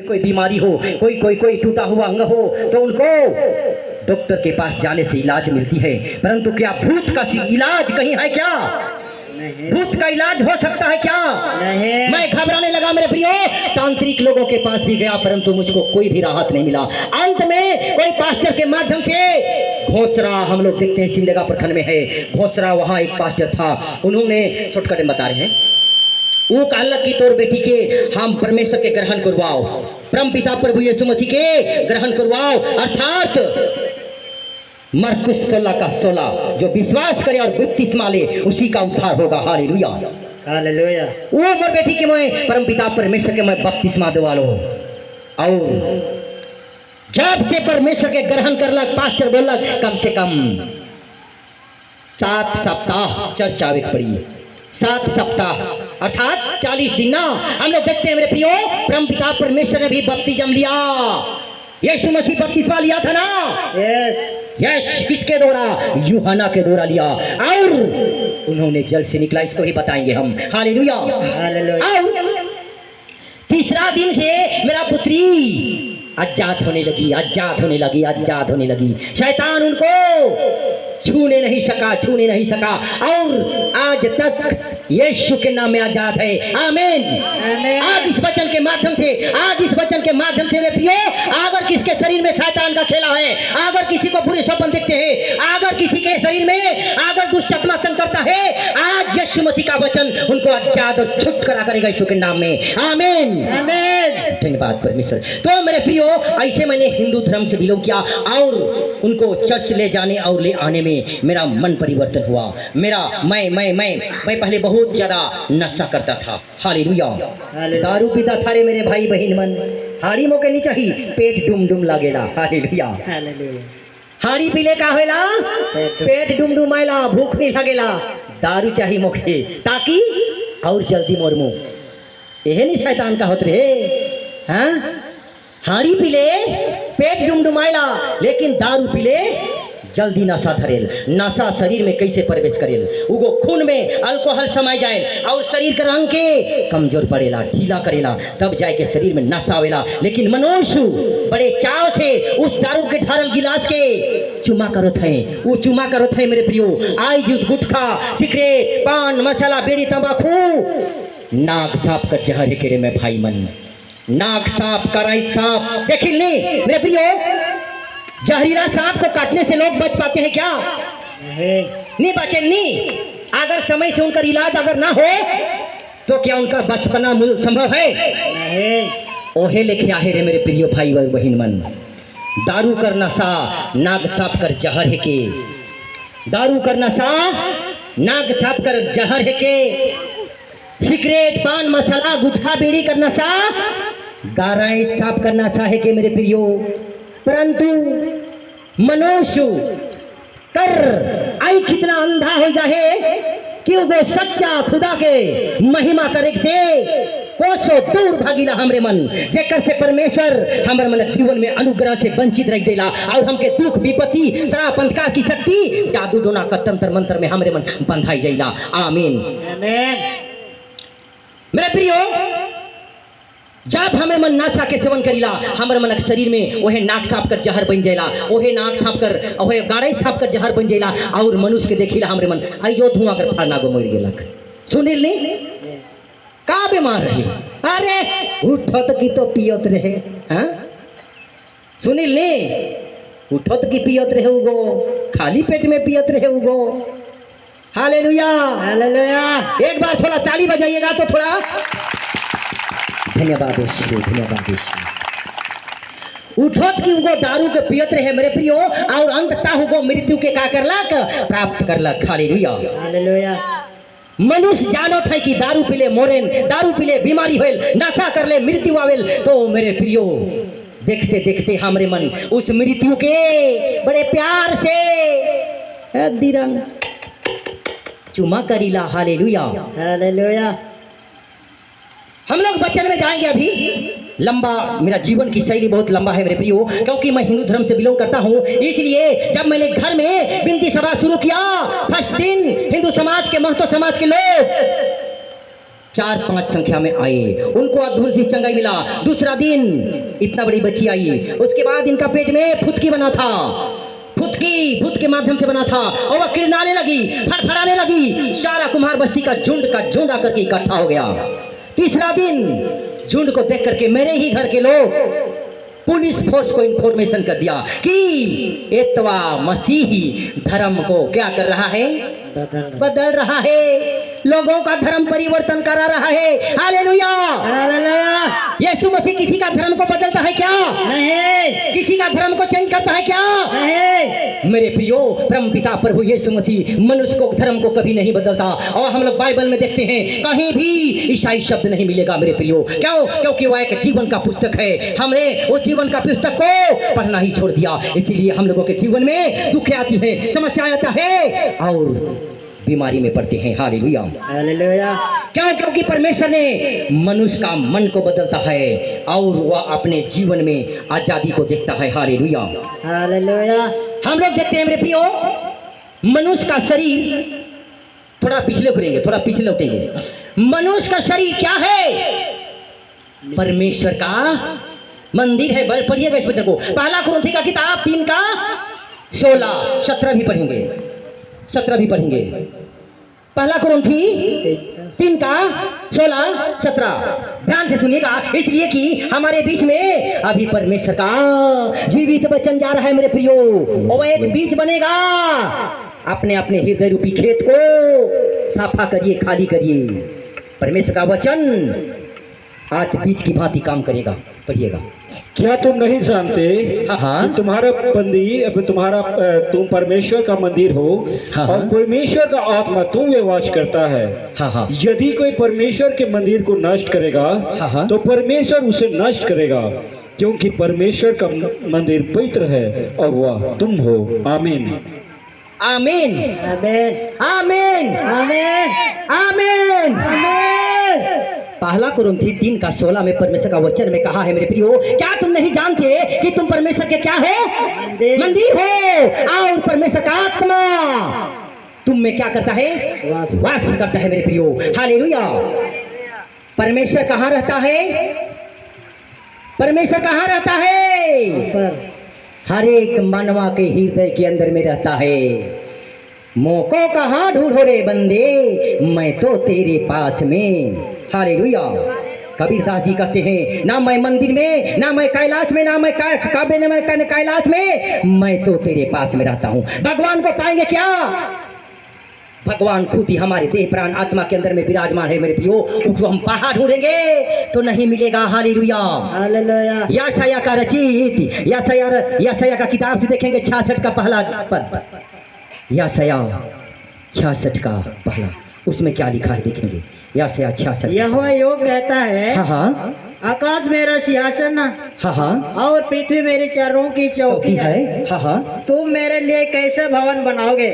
कोई बीमारी हो, कोई कोई कोई टूटा हुआ अंग हो तो उनको डॉक्टर के पास जाने से इलाज मिलती है, परंतु क्या भूत का इलाज कहीं है क्या? भूत का इलाज हो सकता है क्या? नहीं। मैं घबराने लगा मेरे प्रियो, तांत्रिक लोगों के पास भी गया परंतु मुझको कोई भी राहत नहीं मिला। अंत में कोई पास्टर के माध्यम से घोसरा, हम लोग देखते हैं सिमडेगा प्रखंड में है घोसरा, वहां एक पास्टर था, उन्होंने शॉर्टकट में बता रहे हैं, वो कहलक की तोर बेटी के हम परमेश्वर के ग्रहण करवाओ, परम पिता प्रभु यीशु मसीह के ग्रहण करवाओ, अर्थात मरकुस 16 का 16 जो विश्वास करे और बपतिस्मा ले उसी का उद्धार होगा। Hallelujah hallelujah. वो मोर बेटी के मैं परम पिता परमेश्वर के मैं बपतिस्मा दिवा लो, और जब से परमेश्वर के ग्रहण करलक पास्टर बोलक कम से कम 7 सप्ताह चर्च आवे पड़ी, 7 सप्ताह अर्थात 40 दिन ना। हम लोग देखते हैं मेरे प्रियो, परम पिता परमेश्वर ने भी बपतिस्म लिया, यीशु मसीह बपतिस्मा लिया था ना। यस किसके द्वारा? यूहन्ना के द्वारा लिया, और उन्होंने जल से निकला, इसको ही बताएंगे हम। Hallelujah hallelujah. और तीसरा दिन से मेरा पुत्री आजाद होने लगी, आजाद होने लगी, आजाद होने लगी। शैतान उनको छूने नहीं सका, छूने नहीं सका, और आज तक यीशु के नाम में आजाद है। आमीन। आज इस वचन के माध्यम से, आज इस वचन के माध्यम से प्रियो, अगर किसके शरीर में शैतान का खेला है, अगर किसी को बुरे स्वप्न दिखते हैं, अगर किसी के शरीर में अगर दुष्ट आत्मा तंग करता है, आज यीशु मसीह का वचन उनको आजाद और छुटकारा करेगा यीशु के नाम में। आमीन आमीन। धन्यवाद परमेश्वर। तो मेरे प्रियो, ऐसे मैंने हिंदू धर्म से बिलोंग किया और उनको चर्च ले जाने और ले आने में मेरा मन परिवर्तन हुआ। मेरा मैं पहले बहुत ज्यादा नशा करता था। हालेलुया। दारू पीता था रे मेरे भाई बहन मन, हाड़ी मोके नहीं चाहिए, पेट डुम डुम लागेला। Hallelujah hallelujah. हाड़ी पीले का होएला, पेट डुम डुम आएला, भूख नहीं लगेला, दारू चाहिए मोके ताकि और जल्दी मोरमो। यही नहीं शैतान का होत रे। हाँ, हाड़ी पीले पेट डुमडुमाइला, लेकिन दारू पीले जल्दी नशा धरेल। नशा शरीर में कैसे प्रवेश करेल? उगो खून में अल्कोहल समाय जाए और शरीर के रंग के कमजोर पड़ेला, ढीला करेला, तब जाए के शरीर में नशा आवेला। लेकिन मनुष्य बड़े चाव से उस दारू के ढारल गिलास के चुमा करो थे, वो चुमा करो थे मेरे प्रियो। आई जूस, गुटखा, सिगरेट, पान मसाला, बीड़ी, तंबाकू, नाक साफ कर जहर के रे मैं भाई मन, नाक साफ कराई साफ। देखिए मेरे प्रियो, जहरीला सांप को काटने से लोग बच पाते हैं क्या? नहीं बचे नहीं। अगर समय से उनका इलाज अगर ना हो तो क्या उनका बचपना संभव है? नहीं। ओहे लेके आहे रे मेरे प्रियो भाई और बहन मन, दारू कर नशा नाक साफ कर जहर है के, दारू कर नशा नाक साफ कर जहर है के, सिगरेट, पान मसाला, गुटखा, बीड़ी कर नशा गाराई साफ करना सा है कि मेरे प्रियो। परंतु मनुष्य कर आई कितना अंधा हो जाए कि वो सच्चा खुदा के महिमा करे से कोसो दूर भागीला हमरे मन, जेकर से परमेश्वर हमरे मन जीवन में अनुग्रह से वंचित रह देला और हमके दुख विपत्ति श्राप अंधकार की शक्ति जादू टोना का तंत्र मंत्र में हमरे मन बंधाई जाइला। आमीन आमीन। मेरे प्रियो, जब हमें मन नशा के सेवन करीला, हमारे मन शरीर में ओहे नाक साफ कर जहर बन जाएला, ओहे नाक साफ कर, ओहे गाड़ी साफ कर जहर बन जाएला, और मनुष्य के देखिला हमारे मन आई जो धुआं कर फाना गो मर गेलक। सुनिल नहीं का बीमार रहे? अरे उठत की तो पियत रहे। हाँ सुनिल नहीं, उठत की पियत रहे उगो, खाली पेट में पियत रहे उगो। Hallelujah hallelujah. एक बार थोड़ा ताली बजाइएगा तो थोड़ा। धन्यवाद धन्यवाद। उठत की उगो दारू के पियत रहे मेरे प्रियो, और अंततः उगो मृत्यु के का करलक? प्राप्त करलक। Hallelujah hallelujah. मनुष्य जानत है कि दारू पीले मोरेन, दारू पीले बीमारी होल, नशा कर ले मृत्यु आवेल। तो मेरे प्रियो, देखते देखते हमरे मन उस मृत्यु के बड़े प्यार से दिरंग चुमा करीला। Hallelujah hallelujah. हम लोग वचन में जाएंगे। अभी लंबा मेरा जीवन की शैली बहुत लंबा है मेरे प्रियो, क्योंकि मैं हिंदू धर्म से बिलोंग करता हूँ। इसलिए जब मैंने घर में बिनती सभा शुरू किया, फर्स्ट दिन हिंदू समाज के, महतो समाज के लोग 4-5 संख्या में आए, उनको अद्भुत सी चंगाई मिला। दूसरा दिन इतना बड़ी बच्ची आई, उसके बाद इनका पेट में फुदकी बना था, फुद के माध्यम से बना था, और वह किरनाने लगी, फड़फड़ाने लगी। सारा कुम्हार बस्ती का झुंड आकर के इकट्ठा हो गया। तीसरा दिन झुंड को देख करके मेरे ही घर के लोग पुलिस फोर्स को इंफॉर्मेशन कर दिया कि एतवा मसीही धर्म को क्या कर रहा है, बदल रहा है, लोगों का धर्म परिवर्तन करा रहा है। हालेलुया, यीशु मसीह किसी का धर्म को बदलता है क्या? नहीं। किसी का धर्म को चेंज करता है क्या? नहीं। मेरे प्रियो, परम पिता प्रभु यीशु मसीह मनुष्य को धर्म को कभी नहीं बदलता। और हम लोग बाइबल में देखते हैं कहीं भी ईसाई शब्द नहीं मिलेगा मेरे प्रियो। क्यों? क्योंकि वह एक जीवन का पुस्तक है। हमने वो जीवन का पुस्तक को पढ़ना ही छोड़ दिया। इसीलिए हम लोगों के जीवन में दुख आती है, समस्या आता है और बीमारी में पड़ते हैं। Hallelujah, hallelujah. क्यों? क्योंकि परमेश्वर ने मनुष्य का मन को बदलता है और वह अपने जीवन में आजादी को देखता है। Hallelujah, hallelujah. हम लोग देखते हैं मेरे प्रियो, मनुष्य का शरीर, थोड़ा पिछले घुरेंगे, थोड़ा पिछले उठेंगे। मनुष्य का शरीर क्या है? परमेश्वर का मंदिर है। बल पढ़िएगा इस वचन को, पहला कुरिन्थी का किताब 3 का 16, 17 भी पढ़ेंगे, 17 भी पढ़ेंगे। पहला कुरिन्थी 3 का 16, 17 ध्यान से सुनिएगा, इसलिए कि हमारे बीच में अभी परमेश्वर का जीवित वचन जा रहा है मेरे प्रियो। और एक बीज बनेगा, अपने अपने हृदय रूपी खेत को साफा करिए, खाली करिए। परमेश्वर का वचन आज बीज की भांति काम करेगा। पढ़िएगा। क्या तुम नहीं जानते हाँ, तुम्हारा मंदिर तुम परमेश्वर का मंदिर हो हाँ, और परमेश्वर का आत्मा तुम में वास करता है। हाँ, हाँ, यदि कोई परमेश्वर के मंदिर को नष्ट करेगा हाँ, हाँ, तो परमेश्वर उसे नष्ट करेगा, क्योंकि परमेश्वर का मंदिर पवित्र है और वह तुम हो। आमीन, आमीन, आमीन, आमीन, आमीन, आमीन, आमीन। पहला कुरिन्थी 3 का 16 में परमेश्वर का वचन में कहा है मेरे प्रियो, क्या तुम नहीं जानते कि तुम परमेश्वर के क्या हो? मंदिर हो, और परमेश्वर का आत्मा तुम में क्या करता है? वास करता है मेरे प्रियो। हालेलुया। परमेश्वर कहाँ रहता है? परमेश्वर कहाँ रहता है? हर एक मानवा के हृदय के अंदर में रहता है। मोको कहाँ ढूंढो रे बंदे, मैं तो तेरे पास में। हालेलुया। कबीरदास जी कहते हैं, ना मैं मंदिर में, ना मैं कैलाश में, ना मैं काबे में, कैलाश में, मैं तो तेरे पास में रहता हूँ। भगवान को पाएंगे क्या? भगवान खुद ही हमारे देह प्राण आत्मा के अंदर में विराजमान है मेरे प्रियो। उसको हम बाहर ढूंढेंगे तो नहीं मिलेगा। Hallelujah, hallelujah. यशायाह का रचित, यशायाह का किताब से देखेंगे 66 का पहला पद, यशायाह 66 का पहला, उसमें क्या लिखा है देखेंगे। यशायाह 66। यहोवा योग कहता है, हाँ, हाँ, आकाश मेरा सिंहासन, हाँ, हाँ, और पृथ्वी मेरे चरणों की चौकी है। हाँ, हाँ। तुम मेरे लिए कैसे भवन बनाओगे?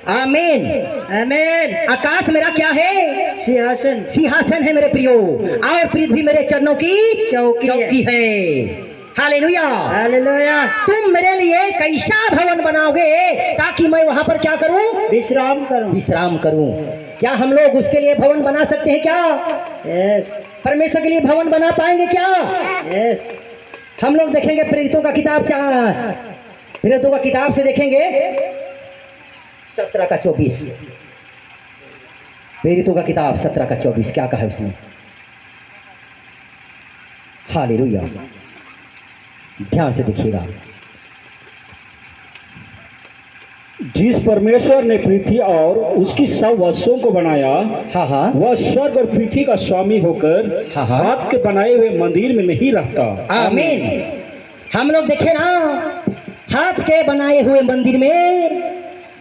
आमीन, आमीन। आकाश मेरा क्या है? सिंहासन, सिंहासन है मेरे प्रियो, और पृथ्वी मेरे चरणों की चौकी है। Hallelujah, hallelujah. तुम मेरे लिए कैसा भवन बनाओगे ताकि मैं वहां पर क्या करूं? विश्राम करूं, विश्राम करूं। क्या हम लोग उसके लिए भवन बना सकते हैं क्या? यस। परमेश्वर के लिए भवन बना पाएंगे क्या? यस। हम लोग देखेंगे प्रेरितों का किताब, प्रेरितों का किताब से देखेंगे 17 का 24, प्रेरितों का किताब 17 का 24 क्या कहा है उसमें? हालेलुया, ध्यान से देखिएगा। जिस परमेश्वर ने पृथ्वी और उसकी सब वस्तुओं को बनाया, हाँ, हाँ, वह स्वर्ग और पृथ्वी का स्वामी होकर हाँ, हाँ, हाथ के बनाए हुए मंदिर में नहीं रहता। आमीन। हम लोग देखे ना, हाथ के बनाए हुए मंदिर में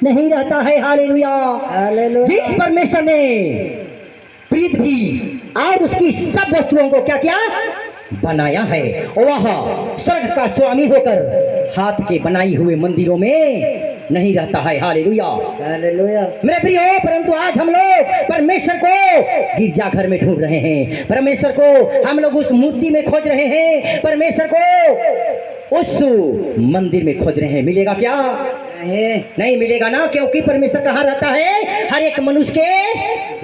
नहीं रहता है। Hallelujah, hallelujah. जिस परमेश्वर ने पृथ्वी और उसकी सब वस्तुओं को क्या किया? बनाया है, वह स्वर्ग का स्वामी होकर हाथ के बनाई हुए मंदिरों में नहीं रहता है। Hallelujah, hallelujah. मेरे प्रियो, परंतु आज हम लोग परमेश्वर को गिरजाघर में ढूंढ रहे हैं, परमेश्वर को हम लोग उस मूर्ति में खोज रहे हैं, परमेश्वर को उस मंदिर में खोज रहे हैं, मिलेगा क्या? नहीं। नहीं मिलेगा ना, क्योंकि परमेश्वर कहाँ रहता है? हर एक मनुष्य के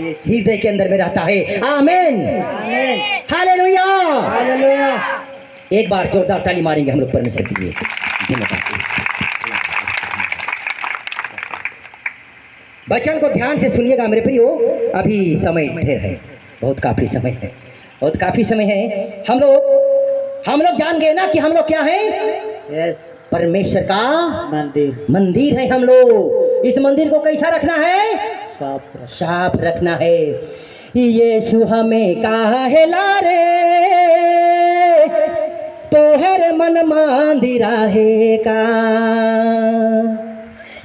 हृदय के अंदर में रहता है। आमीन, आमीन। हालेलुया। हालेलुया। एक बार जोरदार ताली मारेंगे हम लोग परमेश्वर के लिए। धन्यवाद। वचन को ध्यान से सुनिएगा मेरे प्रियो, अभी समय ढेर है, बहुत काफी समय है, बहुत काफी समय है। हम लोग जान गए ना कि हम लोग क्या है? यस। परमेश्वर का मंदिर। मंदिर है हम लोग। इस मंदिर को कैसा रखना है? साफ। साफ रखना है। यीशु हमें काहेला रे, तोहर मन मंदिर है का।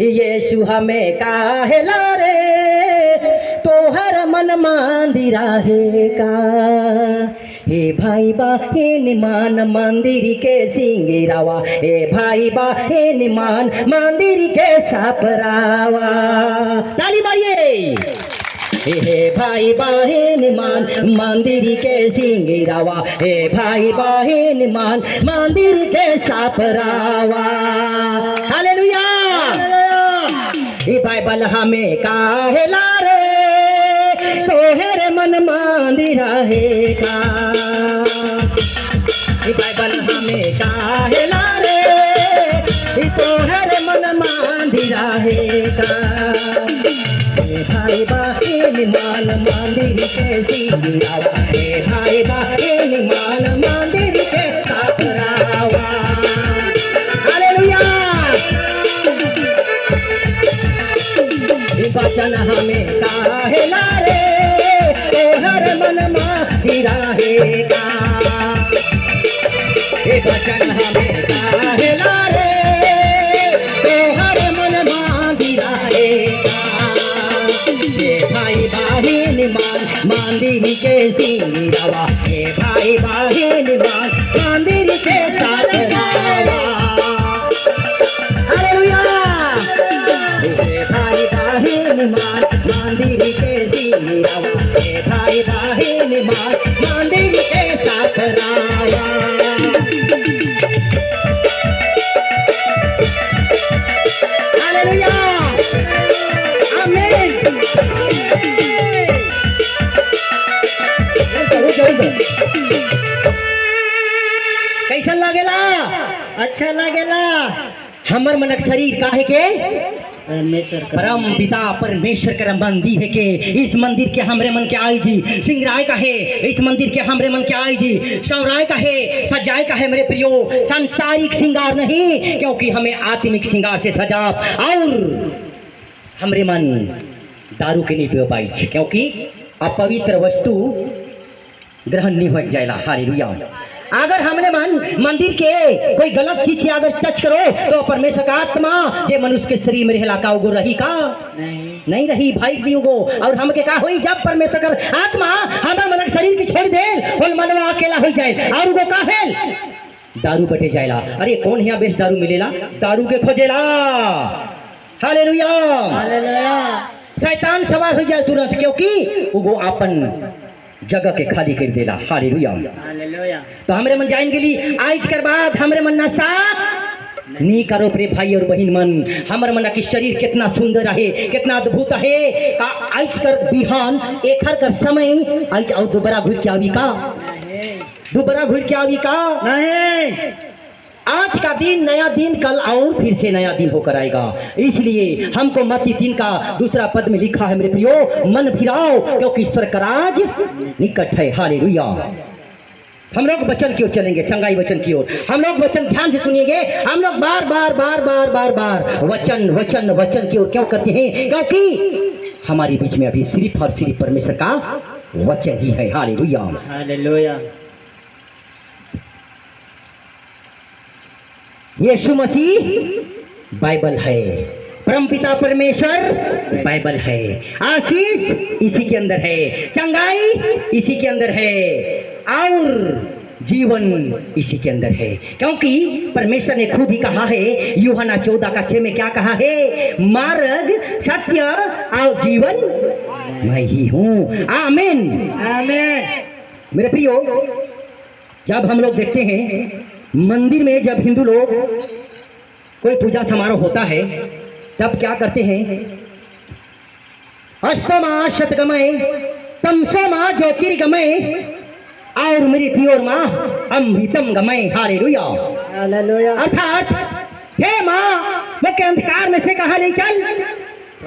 यीशु हमें काहेला रे, तोहर मन मंदिर है का। हे भाई बहन मान मंदिर के सिंगिरावा, हे भाई बहन मान मंदिर के सापरावा। ताली मारिए। हे भाई बहन मान मंदिर के सिंगिरावा, हे भाई बहन मान मंदिर के सापरावा। हालेलुया। ये बाइबल हमें काहेला रे, तोहर मन मंदिर है का। ये बाइबल हमें काहेला रे, तोहर मन मंदिर है का। हे भाई बहन मान मंदिर के सिंगिरावा, हे भाई बहन मान मंदिर के सापरावा। हालेलुया। वचन हमें काहेला रे, तोहर मन मंदिर है का। हे वचन हमें काहेला रे, तोहर मन मंदिर है का। हे भाई बहन मान मंदिर के सिंगिरावा, हे भाई बहन मान मंदिर के सापरावा। हालेलुया। हे भाई बहन मान मंदिर के सिंगिरावा, हे भाई बहन मान मंदिर के सापरावा। हालेलुया। आमीन। कैसा लागेला? अच्छा लगेला। हमर मनक शरीर काहे के? परमेश्वर का परम पिता परमेश्वर का मंदिर है के। इस मंदिर के हमरे मन के आई जी सिंगराय का है, इस मंदिर के हमरे मन के आई जी सौराय का है, सजाए का है मेरे प्रियो। सांसारिक श्रृंगार नहीं, क्योंकि हमें आत्मिक श्रृंगार से सजा। और हमरे मन दारू के नहीं पी पाई, क्योंकि अपवित्र वस्तु ग्रहण नहीं हो जाएगा। हालेलुया। अगर हमने मन मंदिर के कोई गलत चीज से अगर टच करो तो परमेश्वर का आत्मा जे मनुष्य के शरीर में रहला का उगो रही का? नहीं रही भाई दियोगो। और हमके का होई? जब परमेश्वर का आत्मा हमारे मन शरीर की छोड़ दे और मनवा अकेला हो जाए और उगो का है? दारू बटे जाएला। अरे कौन यहाँ बेच दारू मिलेला? दारू के खोजेला। हालेलुया। हालेलुया। शैतान सवार हो जाए तुरंत, क्योंकि वो अपन जगह के खाली कर देला। हालेलुया। हालेलुया। तो हमरे मन जाइन के लिए आज कर बाद हमरे मन नशा नहीं करो प्रे भाई और बहन मन। हमर मन की शरीर कितना सुंदर है, कितना अद्भुत है का आज कर बिहान एक हर कर समय आज और दोबारा घुर के आवी का? दोबारा घुर के आवी का? नहीं। आज का दिन नया दिन, कल और फिर से नया दिन होकर आएगा। इसलिए हमको मत्ती 3 का 2 पद में लिखा है मेरे प्रियो, मन फिराओ क्योंकि ईश्वर का राज निकट है। हालेलुया। हम लोग वचन की ओर चलेंगे, चंगाई वचन की ओर। हम लोग वचन ध्यान से सुनिएंगे। हम लोग बार बार बार बार बार बार वचन वचन वचन की ओर क्यों करते हैं? क्योंकि हमारे बीच में अभी सिर्फ और सिर्फ परमेश्वर का वचन ही है। हालेलुया। हालेलुया। यीशु मसीह बाइबल है, परमपिता परमेश्वर बाइबल है, आशीष इसी के अंदर है, चंगाई इसी के अंदर है, और जीवन इसी के अंदर है। क्योंकि परमेश्वर ने खुद ही कहा है, यूहन्ना 14:6 में क्या कहा है? मार्ग, सत्य और जीवन मैं ही हूँ। आमीन। आमीन। मेरे प्रियो, जब हम लोग देखते हैं मंदिर में जब हिंदू लोग कोई पूजा समारोह होता है तब क्या करते हैं? अस्तमा शतगमय तमसो माँ ज्योतिर्गमय और मृत्योर माँ अमृतम गमय। हालेलुया। हालेलुया। अर्थात हे माँ मुझे अंधकार में से कहा ले चल,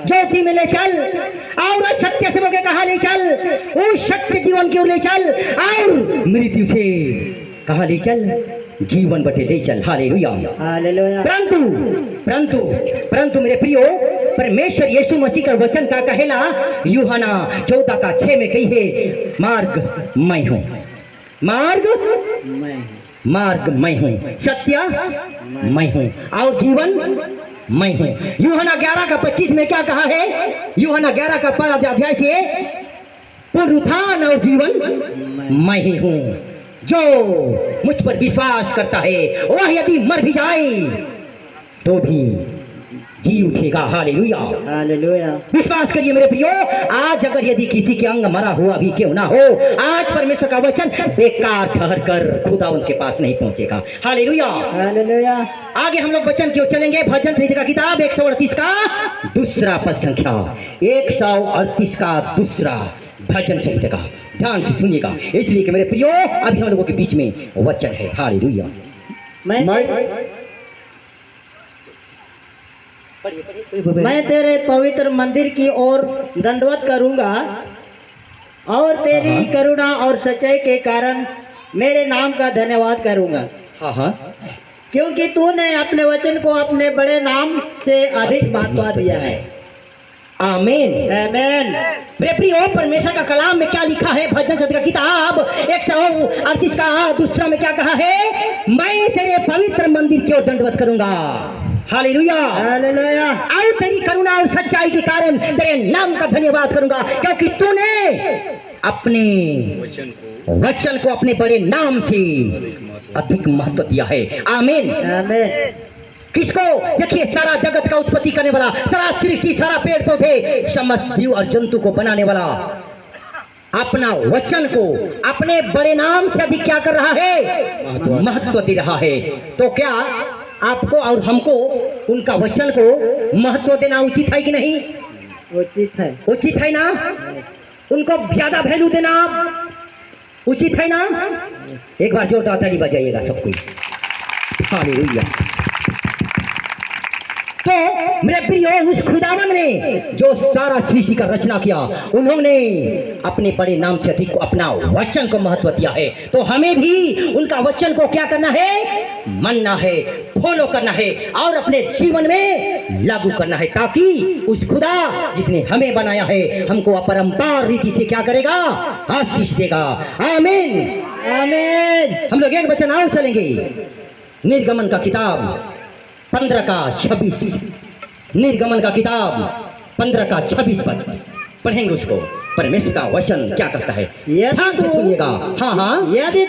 ज्योति में ले चल, और सत्य से मुझे कहा ले चल, उस सत्य जीवन की ओर ले चल, और मृत्यु से कहा ले चल, जीवन बटे ले चल। हालेलुया। हालेलुया। परंतु परंतु परंतु मेरे प्रियो, परमेश्वर यीशु मसीह का वचन का कहेला यूहन्ना 14:6 में कही है, मार्ग मैं हूँ, मार्ग मार्ग मैं हूँ, सत्य मैं हूँ, और जीवन मैं हूँ। यूहन्ना 11:25 में क्या कहा है? यूहन्ना 11:15 से पुनरुत्थान और जीवन मैं ही हूँ। जो मुझ पर विश्वास करता है वह यदि मर भी जाए तो भी जी उठेगा। हालेलुया। हालेलुया। विश्वास करिए मेरे प्रियो, आज अगर यदि किसी के अंग मरा हुआ भी क्यों ना हो, आज परमेश्वर का वचन बेकार ठहर कर खुदावंत के पास नहीं पहुंचेगा। हालेलुया। हालेलुया। आगे हम लोग वचन की ओर चलेंगे। भजन संहिता का किताब 138 का दूसरा पद संख्या, 138 का दूसरा भजन संहिता का, ध्यान से सुनिएगा, इसलिए कि मेरे प्रियो अभी हम लोगों के बीच में वचन है। हालेलुया। मैं तेरे पवित्र मंदिर की ओर दंडवत करूंगा और तेरी करुणा और सच्चाई के कारण मेरे नाम का धन्यवाद करूंगा, हाँ हाँ, क्योंकि तूने अपने वचन को अपने बड़े नाम से अधिक महत्व दिया है। आमीन। आमीन। मेरे प्रियो, परमेश्वर का कलाम में क्या लिखा है? भजन संहिता का किताब 138 का दूसरा में क्या कहा है? मैं तेरे पवित्र मंदिर की ओर दंडवत करूंगा। हालेलुया। हालेलुया। और तेरी करुणा और सच्चाई के कारण तेरे नाम का धन्यवाद करूंगा, क्योंकि तूने अपने वचन को अपने बड़े नाम से अधिक महत्व दिया है। आमीन। आमीन। किसको? देखिए, सारा जगत का उत्पत्ति करने वाला, सारा सृष्टि, सारा पेड़ पौधे, समस्त जीव और जंतु को बनाने वाला अपना वचन को अपने बड़े नाम से अधिक क्या कर रहा है? महत्व दे रहा है। तो क्या आपको और हमको उनका वचन को महत्व देना उचित है कि नहीं? उचित है। उचित है ना? उनको ज्यादा वैल्यू देना उचित है ना? एक बार जोरदार ताली बजाइएगा सब कोई। हालेलुया। तो मेरे प्रियो, उस खुदावन ने जो सारा सृष्टि का रचना किया, उन्होंने अपने बड़े नाम से अधिक को अपना वचन को महत्व दिया है। तो हमें भी उनका वचन को क्या करना है? मानना है, फॉलो करना है और अपने जीवन में लागू करना है, ताकि उस खुदा जिसने हमें बनाया है हमको अपरंपार रीति से क्या करेगा? आशीष देगा। आमीन। आमीन। हम लोग एक वचन और चलेंगे, निर्गमन का किताब 15:26। निर्गमन का किताब 15:26 पद पढ़ेंगे उसको। परमेश्वर का वचन क्या कहता है? ध्यान से सुनिएगा। हाँ हाँ। यदि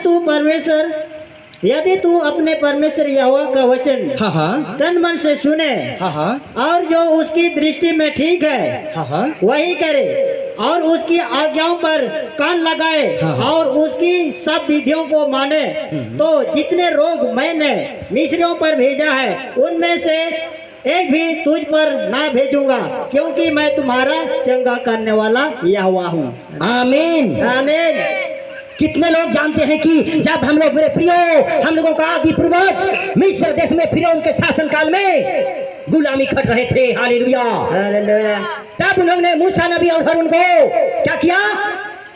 तू अपने परमेश्वर यहोवा का वचन हाँ हाँ। तन मन से सुने हाँ हाँ। और जो उसकी दृष्टि में ठीक है हाँ हाँ। वही करे और उसकी आज्ञाओं पर कान लगाए हाँ, हाँ। और उसकी सब विधियों को माने, तो जितने रोग मैंने मिस्रियों पर भेजा है उनमें से एक भी तुझ पर ना भेजूंगा, क्योंकि मैं तुम्हारा चंगा करने वाला यहोवा हूँ। आमीन। आमीन। कितने लोग जानते हैं कि जब हम लोग, मेरे प्रियो, हम लोगों का आदि पूर्वज मिस्र देश में फिर उनके शासन काल में गुलामी खट रहे थे। हालेलुया। हालेलुया। तब उन्होंने मूसा नबी और हारून को क्या किया?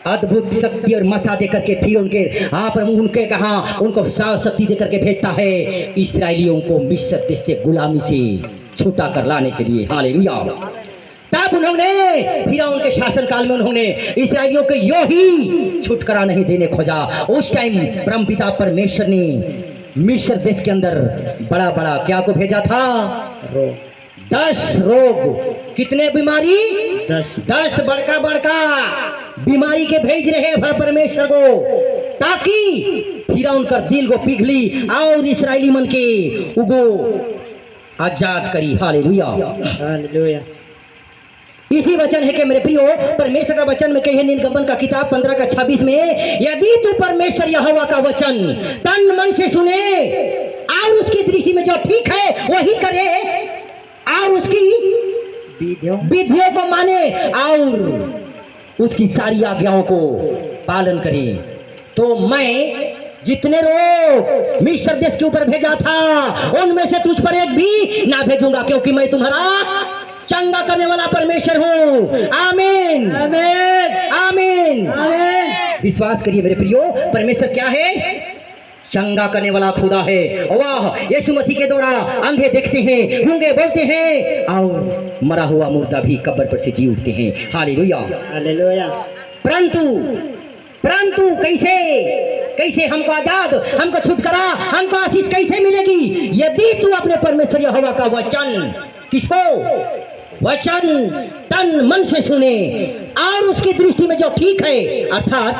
अद्भुत शक्ति और मसा दे करके फिर उनके कहा उनको शक्ति दे करके भेजता है इस्राएलियों को मिस्र देश से गुलामी से छुटा कर लाने के लिए। हालेलुया। तब उन्होंने फिर उनके शासन काल में उन्होंने इस्राएलियों को यो ही छुटकारा नहीं देने खोजा। उस टाइम परमपिता परमेश्वर ने मिस्र देश के अंदर बड़ा बड़ा क्या को भेजा था? 10 रोग। कितने बीमारी? 10 बड़का बड़का बीमारी के भेज रहे हैं परमेश्वर को, ताकि फिर उनका दिल को पिघली और इस्राएली मन के उगो आजाद करी। हालेलुया। हालेलुया। इसी वचन है कि मेरे प्रियो परमेश्वर का वचन में कहे निर्गमन का किताब 15 का 26 में, यदि तू परमेश्वर यहोवा का वचन तन मन से सुने और उसकी दृष्टि में जो ठीक है वही करे और उसकी विधियों को माने और उसकी सारी आज्ञाओं को पालन करे, तो मैं जितने लोग मिस्र देश के ऊपर भेजा था उनमें से तुझ पर एक भी ना भेजूंगा, क्योंकि मैं तुम्हारा चंगा करने वाला परमेश्वर हूँ। आमीन आमीन आमीन आमीन। विश्वास करिए मेरे प्रियो, परमेश्वर क्या है? चंगा करने वाला खुदा है। वाह, यीशु मसीह के द्वारा अंधे देखते हैं, गूंगे बोलते हैं और मरा हुआ मुर्दा भी कब्र पर से जी उठते हैं। Hallelujah hallelujah. परंतु कैसे कैसे हमको आजाद, हमको छुटकारा, हमको आशीष कैसे मिलेगी? यदि तू अपने परमेश्वर यहोवा का वचन, किसको वचन तन मन से सुने और उसकी दृष्टि में जो ठीक है, अर्थात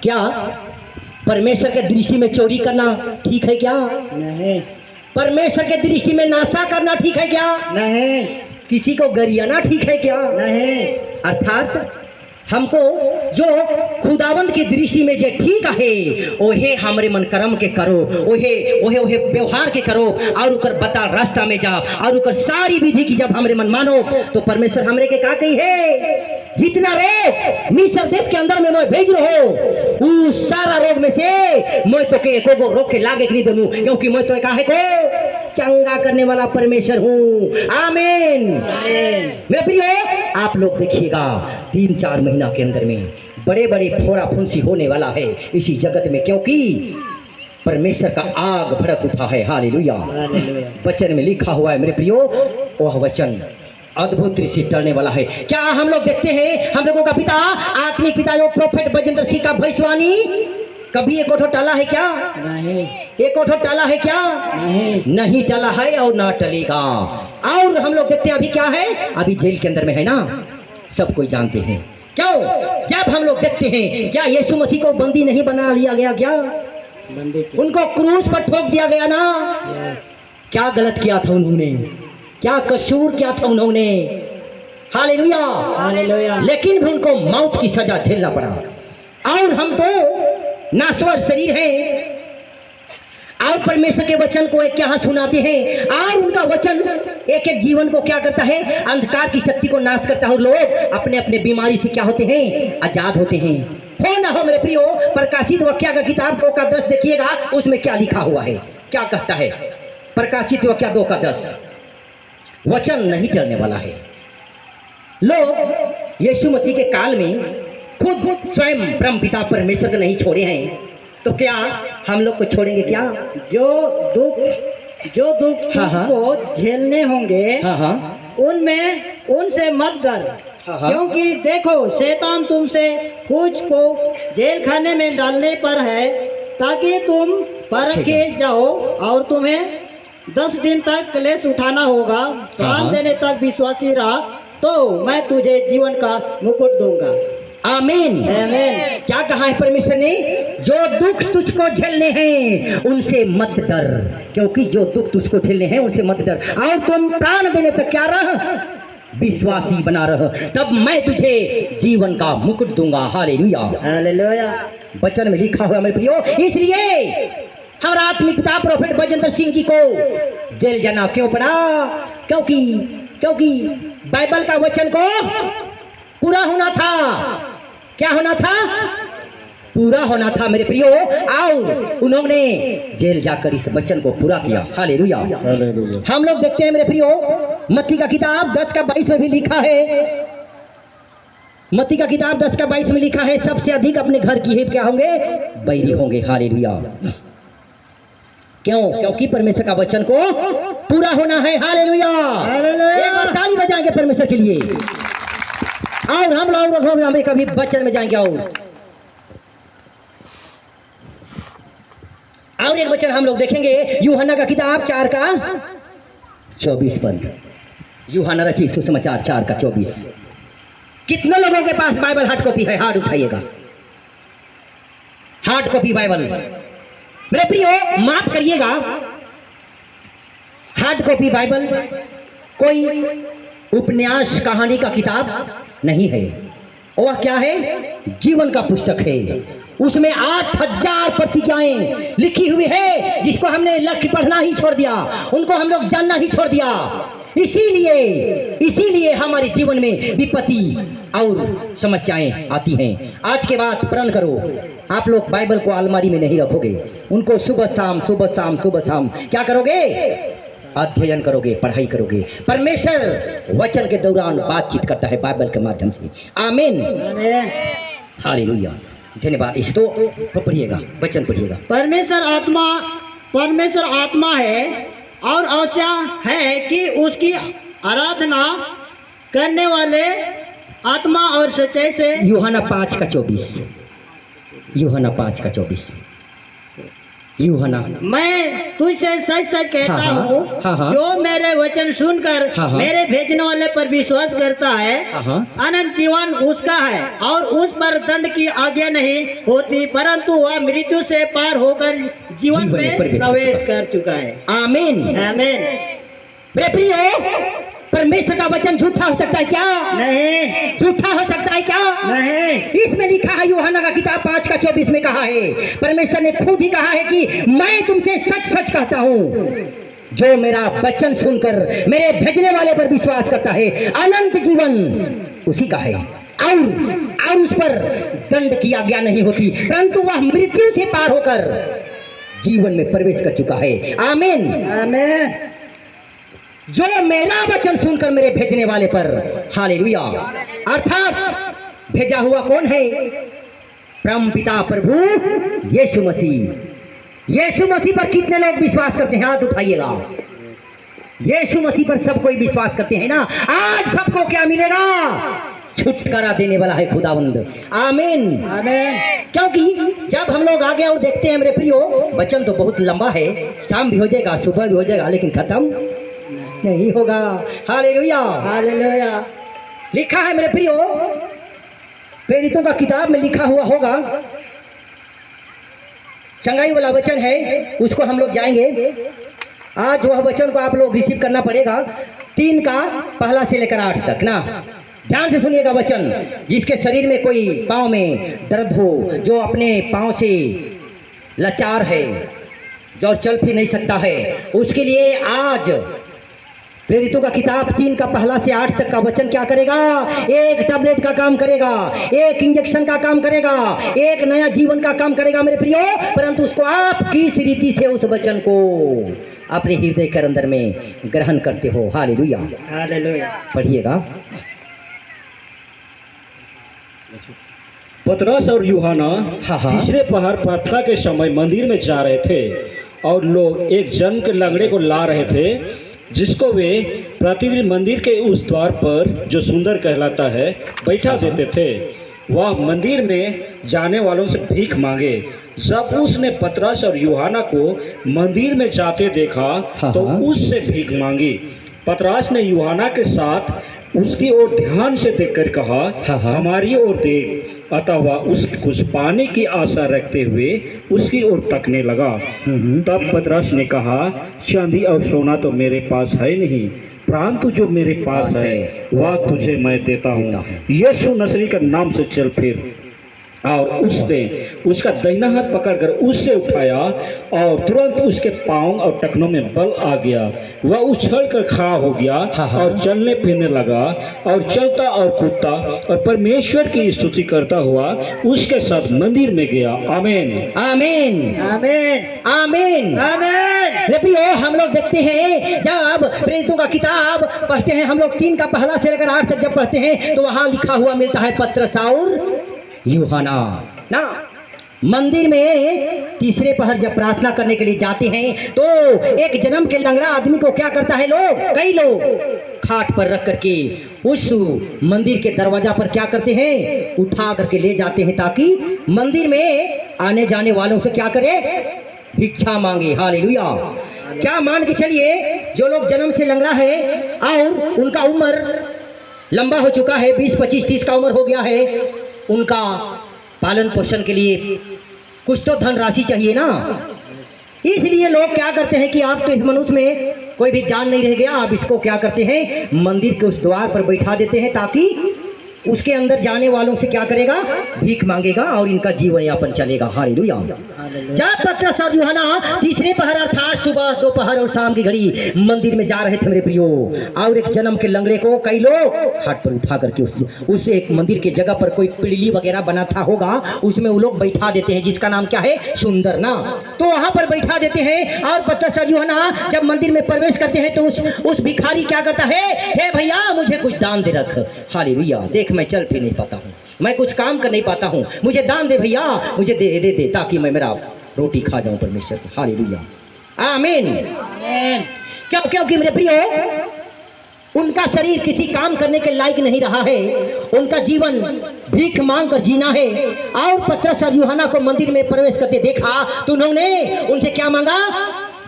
क्या परमेश्वर के दृष्टि में चोरी करना ठीक है क्या? नहीं परमेश्वर के दृष्टि में नाशा करना ठीक है क्या? नहीं किसी को गरियाना ठीक है क्या? नहीं। अर्थात हमको जो खुदावंत की दृष्टि में जो ठीक है ओहे हमरे मन कर्म के करो, ओहे ओहे ओहे व्यवहार के करो और उकर बता रास्ता में जा और उकर सारी विधि की जब हमरे मन मानो तो परमेश्वर हमरे के का कही है? जितना रोग मिस्र देश के अंदर में मैं भेज रहा हूँ उस सारा रोग में से मैं तो के एको गो रोग के लागे नहीं दूँ, क्योंकि मैं तो काहे को चंगा करने वाला परमेश्वर हूँ। आमीन। मेरे प्रिय, आप लोग देखिएगा 3-4 महीना के अंदर में बड़े बड़े फोड़ा फुंसी होने वाला है इसी जगत में, क्योंकि परमेश्वर का आग भड़क उठा है। हालेलुया। वचन में लिखा हुआ है मेरे प्रियो, वह वचन अद्भुत दृष्टि टलने वाला है। क्या हम लोग देखते हैं हम लोगों का पिता, आत्मिक पिता जो प्रोफेट बजेंद्र सिंह का भविष्यवाणी कभी एक ओठो टाला है क्या? नहीं। एक ओठो टाला है क्या? नहीं टाला है और ना टलेगा। और हम लोग देखते हैं अभी क्या है, अभी जेल के अंदर में है ना, सब कोई जानते हैं। क्यों? जब हम लोग देखते हैं क्या यीशु मसीह को बंदी नहीं बना लिया गया क्या? उनको क्रूस पर ठोक दिया गया ना। क्या गलत किया था उन्होंने? क्या कसूर किया था उन्होंने? Hallelujah hallelujah. लेकिन भी उनको मौत की सजा झेलना पड़ा। और हम तो नाश्वर शरीर है और परमेश्वर के वचन को एक क्या सुनाते हैं और उनका वचन एक एक जीवन को क्या करता है? अंधकार की शक्ति को नाश करता है। और लोग अपने अपने बीमारी से क्या होते हैं? आजाद होते हैं। हो ना हो मेरे प्रियो, प्रकाशित वाक्य का किताब 2 का 10 देखिएगा, उसमें क्या लिखा हुआ है, क्या कहता है? प्रकाशित वाक्य 2 का 10, वचन नहीं टलने वाला है। लोग यीशु मसीह के काल में खुद स्वयं परम पिता परमेश्वर को नहीं छोड़े हैं, तो क्या हम लोग को छोड़ेंगे क्या? जो दुख हाँ। को झेलने होंगे हाँ उनमें उनसे मत डर, हाँ। क्योंकि देखो शैतान तुमसे कुछ को जेल खाने में डालने पर है ताकि तुम परखे जाओ और तुम्हें 10 दिन तक क्लेश उठाना होगा। प्राण देने तक विश्वासी रहा तो मैं तुझे जीवन का मुकुट दूंगा। आमीन आमीन। क्या कहा है परमेश्वर ने? जो दुख तुझको झेलने हैं उनसे मत डर, क्योंकि जो दुख तुझको झेलने हैं उनसे मत डर, और तुम प्राण देने तक क्या रह? विश्वासी बना रह, तब मैं तुझे जीवन का मुकुट दूंगा। Hallelujah hallelujah. वचन में लिखा हुआ मेरे प्रियो, इसलिए हमारा आत्मिक पिता प्रोफेट बजेंद्र सिंह जी को जेल जाना क्यों पड़ा? क्योंकि बाइबल का वचन को पूरा होना था। क्या होना था? पूरा होना था मेरे प्रियो, और उन्होंने जेल जाकर इस वचन को पूरा किया। हालेलुया। हम लोग देखते हैं मेरे प्रियो, मत्ती का किताब 10 का 22 में भी लिखा है, मत्ती का किताब 10 का 22 में लिखा है, सबसे अधिक अपने घर की हित क्या होंगे? बैरी होंगे। हालेलुया। क्यों? क्योंकि परमेश्वर का वचन को पूरा होना है। हालेलुया। एक बार ताली बजाएंगे परमेश्वर के लिए। और हम लोग हमें कभी वचन में जाएंगे। और एक वचन हम लोग देखेंगे, यूहन्ना का किताब 4 का 24 पद। यूहन्ना रचित सुसमाचार 4 का 24। कितने लोगों के पास बाइबल हार्ड कॉपी है? हाथ उठाइएगा। हार्ड कॉपी बाइबल मेरे प्रियो, माफ करिएगा, हार्ड कॉपी बाइबल कोई उपन्यास कहानी का किताब नहीं है। वह क्या है? जीवन का पुस्तक है। उसमें 8000 प्रतिज्ञाएं लिखी हुई है, जिसको हमने लक्ष्य पढ़ना ही छोड़ दिया, उनको हम लोग जानना ही छोड़ दिया। इसीलिए हमारे जीवन में विपत्ति और समस्याएं आती हैं। आज के बाद प्रण करो, आप लोग बाइबल को अलमारी में नहीं रखोगे, उनको सुबह शाम क्या करोगे? अध्ययन करोगे, पढ़ाई करोगे। परमेश्वर वचन के दौरान बातचीत करता है बाइबल के माध्यम से। आमीन, हालेलुया, धन्यवाद। इस तो पढ़िएगा, वचन पढ़िएगा। परमेश्वर आत्मा है और आवश्यक है कि उसकी आराधना करने वाले आत्मा और सच्चाई से। यूहन्ना 5:24, यूहन्ना 5:24। यूहन्ना, मैं तुझसे सच कहता हाँ, हूँ, हाँ। जो मेरे वचन सुनकर हाँ। मेरे भेजने वाले पर विश्वास करता है, हाँ। अनंत जीवन उसका है और उस पर दंड की आज्ञा नहीं होती, परंतु वह मृत्यु से पार होकर जीवन में प्रवेश कर चुका है। आमीन, आमीन। मेरे प्रियो, परमेश्वर का वचन झूठा हो सकता है क्या? नहीं, झूठा हो सकता है क्या? नहीं। इसमें लिखा है, यूहन्ना का किताब 5:24 में कहा है, परमेश्वर ने खुद ही कहा है कि मैं तुमसे सच कहता हूँ, जो मेरा वचन सुनकर मेरे भेजने वाले पर विश्वास करता है, अनंत जीवन उसी का है और उस पर दंड की आज्ञा नहीं होती, परंतु वह मृत्यु से पार होकर जीवन में प्रवेश कर चुका है। आमीन, आमीन। जो मेरा वचन सुनकर मेरे भेजने वाले पर, हालेलुया, अर्थात भेजा हुआ कौन है? परम पिता प्रभु यीशु मसीह। यीशु मसीह पर कितने लोग विश्वास करते हैं? हाथ उठाइएगा। यीशु मसीह पर सब कोई विश्वास करते हैं ना? आज सबको क्या मिलेगा? छुटकारा देने वाला है खुदावंद। आमीन, आमीन। क्योंकि जब हम लोग आगे और देखते हैं मेरे प्रियो, वचन तो बहुत लंबा है, शाम भी हो जाएगा, सुबह भी हो जाएगा, लेकिन खत्म नहीं होगा। Hallelujah, hallelujah. लिखा है मेरे प्रियो, प्रेरितों का किताब में लिखा हुआ होगा, चंगाई वाला वचन है, उसको हम लोग जाएंगे। आज वह वचन को आप लोग रिसीव करना पड़ेगा, 3 का पहला से लेकर 8 तक ना। ध्यान से सुनिएगा वचन। जिसके शरीर में कोई पाँव में दर्द हो, जो अपने पाँव से लाचार है, जो चल फिर नहीं सकता है, उसके लिए आज प्रेरितों का किताब 3 का पहला से 8 तक का वचन क्या करेगा? एक टैबलेट का काम करेगा, एक इंजेक्शन का काम करेगा, एक नया जीवन का काम करेगा मेरे प्रियो। परंतु उसको आप किस रीति से उस वचन को अपने हृदय के अंदर में ग्रहण करते हो। Hallelujah, hallelujah. पढ़िएगा। पतरस और यूहन्ना हाँ। तीसरे पहर प्रार्थना के समय मंदिर में जा रहे थे और लोग एक जन के लंगड़े को ला रहे थे, जिसको वे प्रतिदिन मंदिर के उस द्वार पर, जो सुंदर कहलाता है, बैठा देते थे। वह मंदिर में जाने वालों से भीख मांगे। जब उसने पतरस और यूहन्ना को मंदिर में जाते देखा तो उससे भीख मांगी। पतरस ने यूहन्ना के साथ उसकी ओर ध्यान से देखकर कहा, हमारी ओर देख। अतः वह उस कुछ पाने की आशा रखते हुए उसकी ओर तकने लगा। तब पतरस ने कहा, चांदी और सोना तो मेरे पास है नहीं, परंतु जो मेरे पास है वह तुझे मैं देता हूँ। यीशु नसरी के नाम से चल फिर। और उसने उसका दाहिना हाथ पकड़कर उससे उठाया और तुरंत उसके पांव और टखनों में बल आ गया। वह उछलकर खड़ा हो गया और चलने फिरने लगा और चलता और कूदता और परमेश्वर की स्तुति करता हुआ उसके साथ मंदिर में गया। आमीन, आमीन, आमीन, आमीन, आमीन। प्रियो, हम लोग देखते हैं जब प्रेरितों का किताब पढ़ते हैं, हम लोग 3 का पहला से लेकर 8 तक जब पढ़ते हैं तो वहां लिखा हुआ मिलता है पतरस और यूहन्ना ना मंदिर में तीसरे पहर जब प्रार्थना करने के लिए जाते हैं तो एक जन्म के लंगड़ा आदमी को क्या करता है, कई लोग खाट पर रख करके उस मंदिर के दरवाजा पर क्या करते हैं, उठा करके ले जाते हैं, ताकि मंदिर में आने जाने वालों से क्या करे, भिक्षा मांगे। हालेलुया। क्या मान के चलिए, जो लोग जन्म से लंगड़ा है और उनका उम्र लंबा हो चुका है, 20, 25, 30 का उम्र हो गया है, उनका पालन पोषण के लिए कुछ तो धन राशि चाहिए ना। इसलिए लोग क्या करते हैं कि आप तो इस मनुष्य में कोई भी जान नहीं रह गया। अब इसको क्या करते हैं, मंदिर के उस द्वार पर बैठा देते हैं ताकि उसके अंदर जाने वालों से क्या करेगा, भीख मांगेगा और इनका जीवन यापन चलेगा। हालेलुया। जब पतरस और यूहन्ना तीसरे पहर अर्थात सुबह, दोपहर और शाम की घड़ी मंदिर में जा रहे थे मेरे प्रियो, और एक जन्म के लंगड़े को कई लोग हाथ पर उठा करके उस एक मंदिर के जगह पर कोई पिड़ली वगैरह बना था होगा, उसमें वो लोग बैठा देते हैं, जिसका नाम क्या है, सुंदर ना। तो वहां पर बैठा देते हैं और पतरस और यूहन्ना जब मंदिर में प्रवेश करते हैं तो उस भिखारी क्या करता है, हे भैया मुझे कुछ दान दे रख। हालेलुया। देख मैं चल फिर नहीं पाता हूँ, मैं कुछ काम कर नहीं पाता हूँ, मुझे दान दे भैया, मुझे दे दे दे ताकि मैं मेरा रोटी खा जाऊं परमेश्वर की। हालेलुया। आमीन। क्यों? क्योंकि मेरे प्रियो उनका शरीर किसी काम करने के लायक नहीं रहा है, उनका जीवन भीख मांग कर जीना है। और पतरस और यूहन्ना को मंदिर में प्रवेश करते देखा तो उन्होंने उनसे क्या मांगा,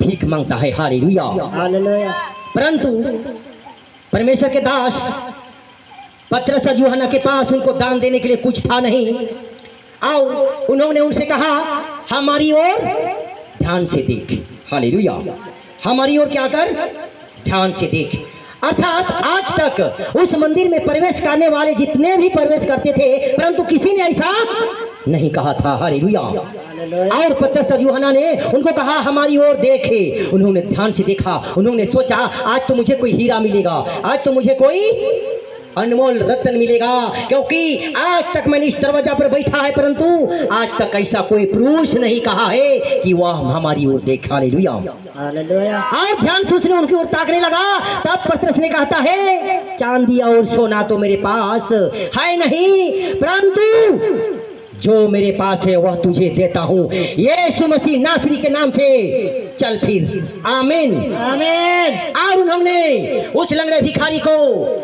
भीख मांगता है। हालेलुया। हालेलुया। परंतु परमेश्वर के दास पतरस और यूहन्ना के पास उनको दान देने के लिए कुछ था नहीं, और उन्होंने उनसे कहा हमारी ओर ध्यान से देख। हालेलुया। हमारी ओर क्या कर, ध्यान से देख। अर्थात आज तक उस मंदिर में प्रवेश करने वाले जितने भी प्रवेश करते थे, परंतु किसी ने ऐसा नहीं कहा था। हालेलुया। और पतरस और यूहन्ना ने उनको कहा हमारी ओर देखे। उन्होंने ध्यान से देखा, उन्होंने सोचा आज तो मुझे कोई हीरा मिलेगा, आज तो मुझे कोई अनमोल रत्न मिलेगा, क्योंकि आज तक मैंने इस दरवाजा पर बैठा है परंतु आज तक ऐसा कोई पुरुष नहीं कहा है कि वह हमारी ओर देख। हालेलुया। हालेलुया। और ध्यान से उसने उनकी ओर ताकने लगा। तब पतरस ने कहता है चांदी और सोना तो मेरे पास है नहीं, परंतु जो मेरे पास है वह तुझे देता हूँ। यीशु मसीह नासरी के नाम से चल फिर। आमीन। आमीन। और उन्होंने उस लंगड़े भिखारी को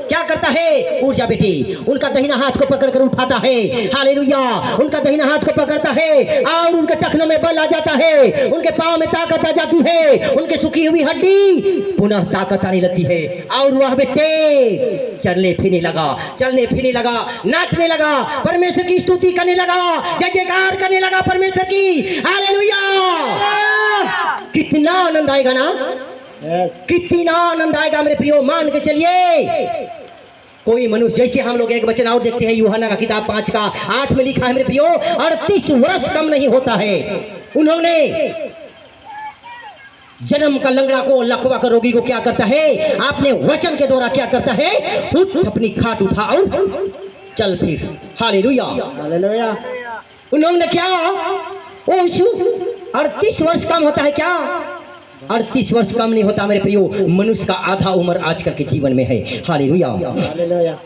क्या करता है, उठ जा बेटी, उनका दहिना हाथ को पकड़कर उठाता है। हालेलुया। उनका दहिना हाथ को पकड़ता है और उनके टखनों में बल आ जाता है, उनके पांव में ताकत आ जाती है, उनके सूखी हुई हड्डी पुनः ताकत आने लगती है और वह बेटे चलने फिरने लगा, चलने फिरने लगा, नाचने लगा, परमेश्वर की स्तुति करने लगा, जय जयकार करने लगा परमेश्वर की। हालेलुया। कितना आनंद आएगा ना, कितना आनंद आएगा मेरे प्रियो। मान के चलिए कोई मनुष्य, जैसे हम लोग एक वचन और देखते हैं यूहन्ना का किताब 5 का 8 में लिखा है मेरे प्रियो, 38 वर्ष कम नहीं होता है। उन्होंने जन्म का लंगड़ा को, लकवा का रोगी को क्या करता है, आपने वचन के द्वारा क्या करता है, उठ अपनी खाट उठा और चल फिर। हालेलुया। हालेलुया। उन्होंने क्या, ओ यीशु 38 वर्ष कम होता है क्या, 38 वर्ष कम नहीं होता मेरे प्रियो। मनुष्य का आधा उम्र आजकल के जीवन में है। हालेलुया। हालेलुया।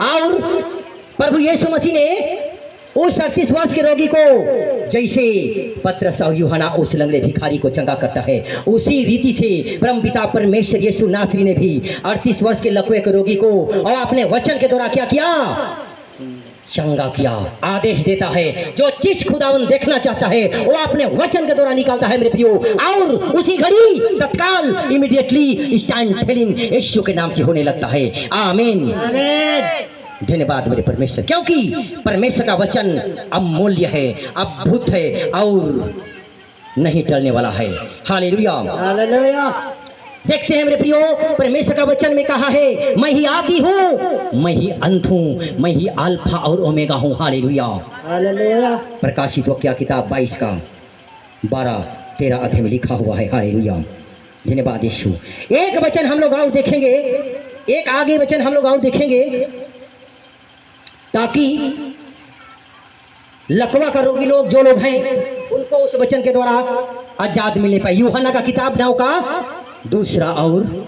और प्रभु यीशु मसीह ने उस 38 वर्ष के रोगी को जैसे पतरस और यूहन्ना उस लंगड़े भिखारी को चंगा करता है, उसी रीति से परमपिता परमेश्वर यीशु नासरी ने भी 38 वर्ष के लकवे के रोगी को और अपने वचन के द्वारा क्या किया, चंगा किया। आदेश देता है, जो चीज खुदावन देखना चाहता है वो अपने वचन के द्वारा निकालता है मेरे प्रियो, और उसी घड़ी तत्काल इमीडिएटली स्टैंड फीलिंग यीशु के नाम से होने लगता है। आमीन। आमीन। धन्यवाद मेरे परमेश्वर, क्योंकि परमेश्वर का वचन अमूल्य है, अद्भुत है और नहीं टलने वाला है। हालेलुया। हालेलुया। देखते हैं मेरे प्रियो, परमेश्वर का वचन में कहा है मैं ही आदि हूँ, मैं ही अंत हूँ, मैं ही अल्फा और ओमेगा हूँ। हालेलुया। हालेलुया। प्रकाशित वाक्य किताब 22 का 12-13 अध्याय में लिखा हुआ है। हालेलुया। धन्यवाद यीशु। एक वचन हम लोग और देखेंगे, एक आगे वचन हम लोग और देखेंगे ताकि लकवा का रोगी लोग जो लोग हैं उनको उस वचन के द्वारा आजाद मिलने पाए। यूहन्ना का किताब 9 का 2 और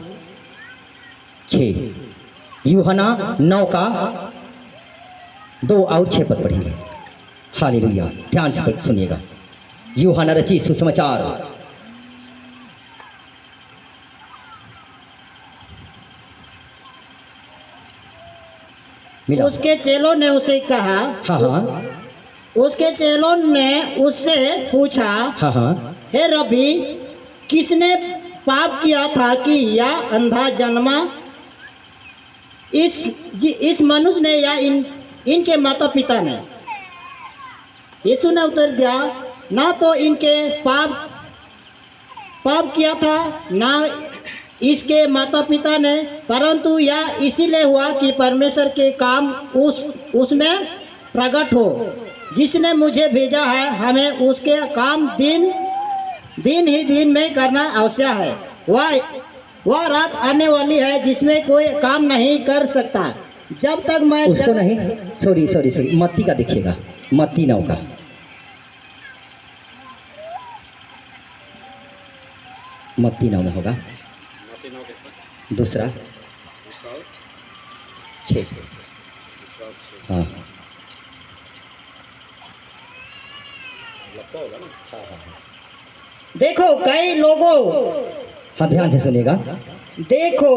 6, यूहन्ना 9 का 2 और 6 पद पढ़ेंगे। हालेलुया। ध्यान से सुनिएगा। यूहन्ना रचित सुसमाचार मिला। उसके चेलों ने उसे कहा, हाँ हाँ उसके चेलों ने उससे पूछा, हाँ हाँ हे रबी, किसने पाप किया था कि यह अंधा जन्मा, इस मनुष्य ने या इनके माता पिता ने? यीशु ने उत्तर दिया, ना तो इनके पाप किया था, ना इसके माता पिता ने, परंतु यह इसीलिए हुआ कि परमेश्वर के काम उसमें प्रकट हो। जिसने मुझे भेजा है, हमें उसके काम दिन ही दिन में करना आवश्यक है। वह रात आने वाली है जिसमें कोई काम नहीं कर सकता। जब तक मैं उसको नहीं, सॉरी मत्ती का देखिएगा, मत्ती 9 का। मत्ती 9 में होगा, दूसरा 6। हाँ देखो कई लोगों, हाँ ध्यान से सुनिएगा। देखो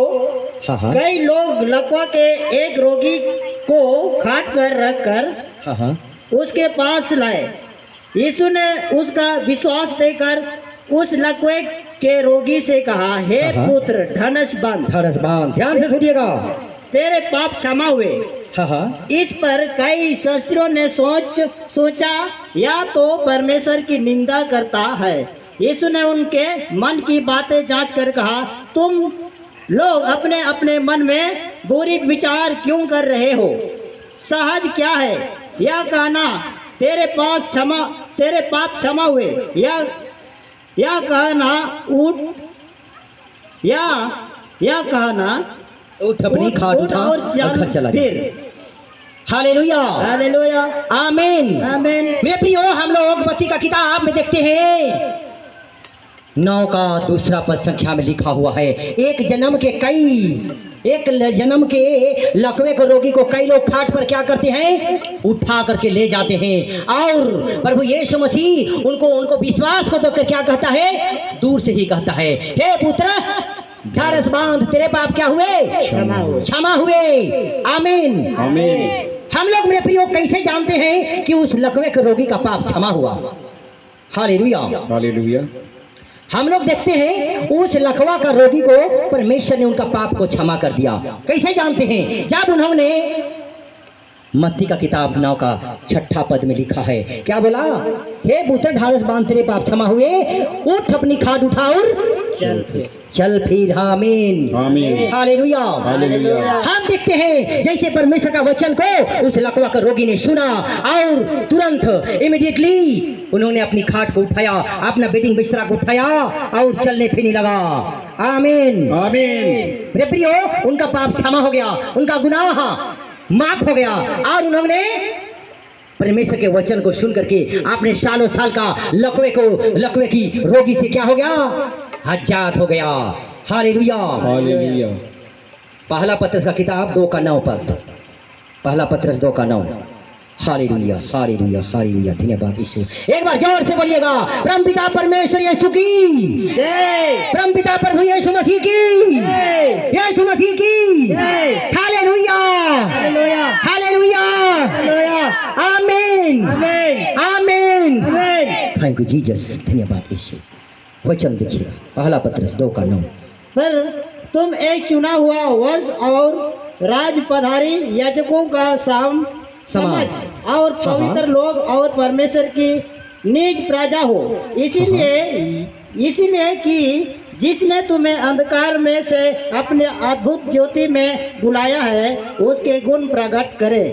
हाँ कई लोग लकवा के एक रोगी को खाट पर रखकर हाँ उसके पास लाए। यीशु ने उसका विश्वास देखकर उस लकवे के रोगी से कहा, हे हाँ। पुत्र ढनस बंद, ध्यान से सुनिएगा। तेरे पाप क्षमा हुए। हाँ इस पर कई शास्त्रियों ने सोचा या तो परमेश्वर की निंदा करता है। यीशु ने उनके मन की बातें जांच कर कहा, तुम लोग अपने अपने मन में बुरी विचार क्यों कर रहे हो? सहज क्या है यह कहना, तेरे पाप क्षमा हुए, या कहना उठ, या कहना उठ अपनी खाट उठा और घर चला जा। फिर हालेलुया, हालेलुया, आमीन, आमीन। मेरे प्रियो, हम लोग मत्ती का किताब में देखते हैं 9 का दूसरा पद संख्या में लिखा हुआ है, एक जन्म के लकवे को रोगी को कई लोग खाट पर क्या करते हैं, उठा करके ले जाते हैं। और प्रभु यीशु मसीह उनको विश्वास को देखकर क्या कहता है, दूर से ही कहता है, हे पुत्र ढाढ़स बांध, तेरे पाप क्या हुए, क्षमा हुए। आमीन, आमीन। हम लोग मेरे प्रियो कैसे जानते हैं कि उस लकवे के रोगी का पाप क्षमा हुआ? Hallelujah, hallelujah. हम लोग देखते हैं उस लकवा का रोगी को परमेश्वर ने उनका पाप को क्षमा कर दिया। कैसे जानते हैं? जब उन्होंने मत्ती का किताब 9 का 6 पद में लिखा है, क्या बोला, हे पुत्र ढाढ़स बांध, तेरे पाप क्षमा हुए, उठ अपनी खाट उठा और चल फिर। आमीन, आमीन। Hallelujah, hallelujah. हम देखते हैं जैसे परमेश्वर का वचन को उस लकवा का रोगी ने सुना और तुरंत इमीडिएटली उन्होंने अपनी खाट को उठाया, अपना बेडिंग बिस्तरा को उठाया और चलने फिरने लगा। आमीन, आमीन। मेरे प्रियो, उनका पाप क्षमा हो गया, उनका गुनाह माफ हो गया और उन्होंने परमेश्वर के वचन को सुन करके अपने सालों साल का लकवे की रोगी से क्या हो गया, आजाद हो गया। Hallelujah, hallelujah. पहला पत्रस का किताब 2 का 9 पद, पहला पत्रस 2 का 9। हालेलुया, हालेलुया, हालेलुया, धन्यवाद यीशु। एक बार जोर से बोलिएगा, परमपिता परमेश्वर यीशु की जय, परमपिता प्रभु यीशु मसीह की जय, यीशु मसीह की जय। हालेलुया, हालेलुया, हालेलुया, हालेलुया, आमीन, आमीन, आमीन। आमीन। थैंक यू जीसस, धन्यवाद यीशु। वचन देखिए, पहला पत्रस 2 का 9। पर तुम एक चुना हुआ वंश और राज पधारी याजकों का समझ और पवित्र लोग और परमेश्वर की निज प्रजा हो, इसीलिए कि जिसने तुम्हें अंधकार में से अपने अद्भुत ज्योति में बुलाया है, उसके गुण प्रकट करे।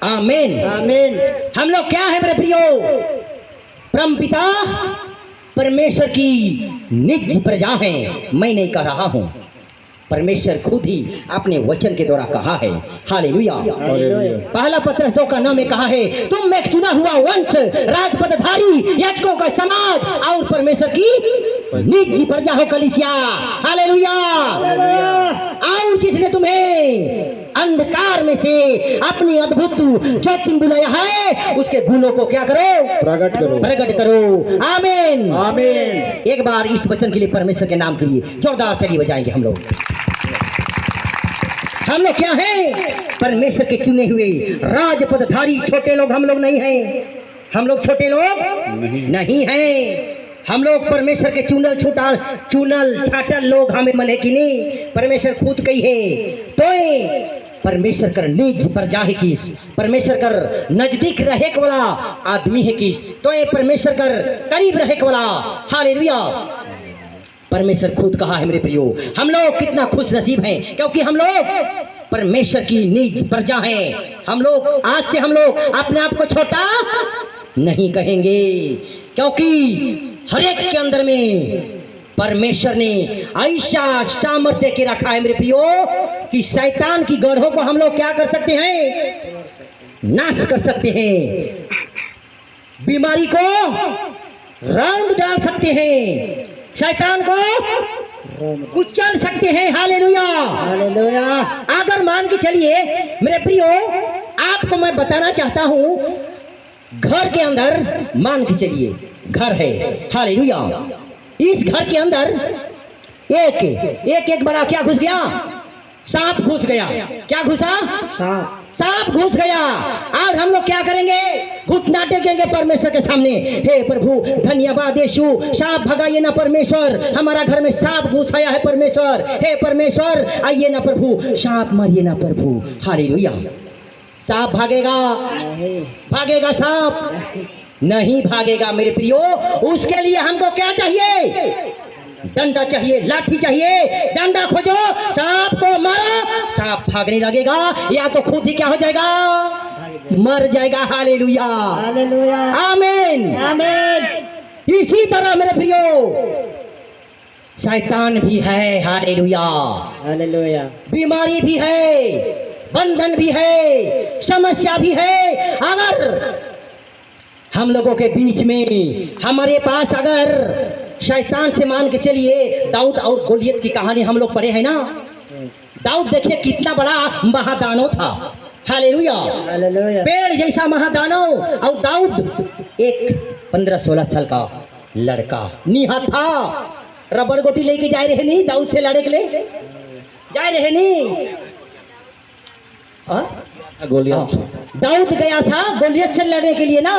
आमीन, आमीन। हम लोग क्या है मेरे प्रियो, परमपिता परमेश्वर की निज प्रजा हैं। मैं नहीं कह रहा हूँ, परमेश्वर खुद ही अपने वचन के द्वारा कहा है। Hallelujah, hallelujah. पहला पत्रस 2 का 9 में कहा है, तुम एक चुना हुआ वंश, राजपदधारी याजकों का समाज और परमेश्वर की निज प्रजा हो, कलीसिया। हालेलुया, और जिसने तुम्हें अंधकार में से अपनी अद्भुत ज्योति में बुलाया है, उसके गुणों को क्या करो, प्रकट करो, प्रकट करो। आमीन, आमीन। एक बार इस वचन के लिए, परमेश्वर के नाम के लिए जोरदार ताली बजाएंगे हम लोग। हम लोग क्या हैं, परमेश्वर के चुने हुए राजपदधारी। छोटे लोग हम लोग नहीं हैं, हम लोग छोटे लोग नहीं हैं। हम लोग परमेश्वर के चुनल छाटल लोग हमें मने की नहीं। परमेश्वर खुद कही है, तो परमेश्वर कर निज प्रजा है किस, परमेश्वर कर नजदीक रहे वाला आदमी है किस, तो ये परमेश्वर कर करीब रहे वाला। हालेलुया, परमेश्वर खुद कहा है मेरे प्रियो, हम लोग कितना खुश नसीब हैं, क्योंकि हम लोग परमेश्वर की निज प्रजा हैं। हम लोग आज से हम लोग अपने आप को छोटा नहीं कहेंगे, क्योंकि हर एक के अंदर में परमेश्वर ने ऐसा सामर्थ्य के रखा है मेरे प्रियो कि शैतान की गढ़ों को हम लोग क्या कर सकते हैं, नाश कर सकते हैं, बीमारी को रौंद डाल सकते हैं, शैतान को कुचल सकते हैं। Hallelujah hallelujah. अगर मान के चलिए मेरे प्रियो, आपको मैं बताना चाहता हूं, घर के अंदर मान के चलिए घर है, हालेलुया, इस घर के अंदर एक बड़ा क्या घुस गया, सांप घुस गया। क्या घुसा, सांप घुस गया। और हम लोग क्या करेंगे, घुटना टेकेंगे परमेश्वर के सामने, हे प्रभु धन्यवाद यीशु, सांप भगाइए ना परमेश्वर, हमारा घर में सांप घुस आया है परमेश्वर, हे परमेश्वर आइए ना प्रभु, सांप मारिए ना प्रभु। हालेलुया। सांप भागेगा, भागेगा सांप नहीं भागेगा मेरे प्रियो। उसके लिए हमको क्या चाहिए, डंडा चाहिए, लाठी चाहिए, डंडा खोजो, सांप को मारो, सांप भागने लगेगा या तो खुद ही क्या हो जाएगा, मर जाएगा। Hallelujah hallelujah. आमीन आमीन। इसी तरह मेरे प्रियो शैतान भी है, हालेलुया, हालेलुया। बीमारी भी है, बंधन भी है, समस्या भी है। अगर हम लोगों के बीच में हमारे पास अगर शैतान से मान के चलिए, दाऊद और गोलियत की कहानी हम लोग पढ़े हैं ना। दाऊद देखिए कितना बड़ा महादानव था, हालेलुया, हालेलुया। पेड़ जैसा महादानव, और दाऊद एक 15-16 साल का लड़का निहा था, रबड़ गोटी लेके जा रहे नहीं दाऊद से लड़े के लिए, जा रहे नहीं, गोलियत दाऊद गया था गोलियत से लड़ने के लिए ना,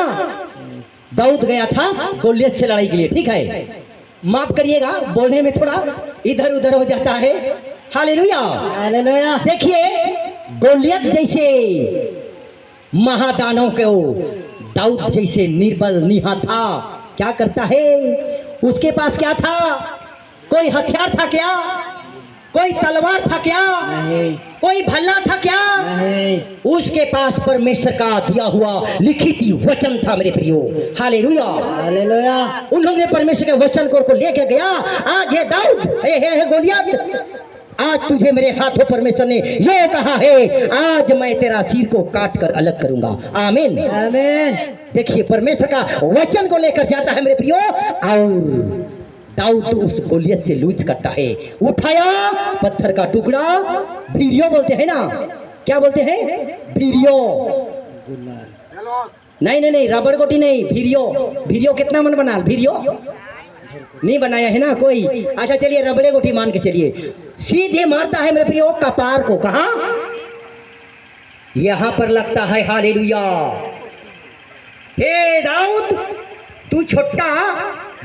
दाऊद गया था गोलियत से लड़ाई के लिए, ठीक है, माफ करिएगा बोलने में थोड़ा इधर उधर हो जाता है। Hallelujah hallelujah. देखिए गोलियत जैसे महादानव को दाऊद जैसे निर्बल निहा था, क्या करता है, उसके पास क्या था, कोई हथियार था क्या, कोई तलवार था क्या, नहीं, कोई भल्ला था क्या, नहीं। उसके पास परमेश्वर का दिया हुआ लिखित वचन था मेरे प्रियो। हालेलुया। हालेलुया। उन्होंने परमेश्वर के वचन को लेके गया, आज ये दाऊद, हे गोलियत, आज तुझे मेरे हाथों परमेश्वर ने ये कहा है, आज मैं तेरा सिर को काट कर अलग करूंगा। आमीन आमीन। देखिए परमेश्वर का वचन को लेकर जाता है मेरे प्रियो, और दाऊद उस गोलियत से लूट करता है, उठाया पत्थर का टुकड़ा, भीरियो बोलते हैं ना, क्या बोलते हैं, भीरियो, नहीं, रबड़ गोटी नहीं, भीरियो। भीरियो कितना मन बना, भीरियो नहीं बनाया है ना कोई। अच्छा चलिए रबड़े गोटी मान के चलिए, सीधे मारता है मेरे प्रियो कपार को, कहा, यहां पर लगता है। हालेलुया। हे दाऊद, तू छोटा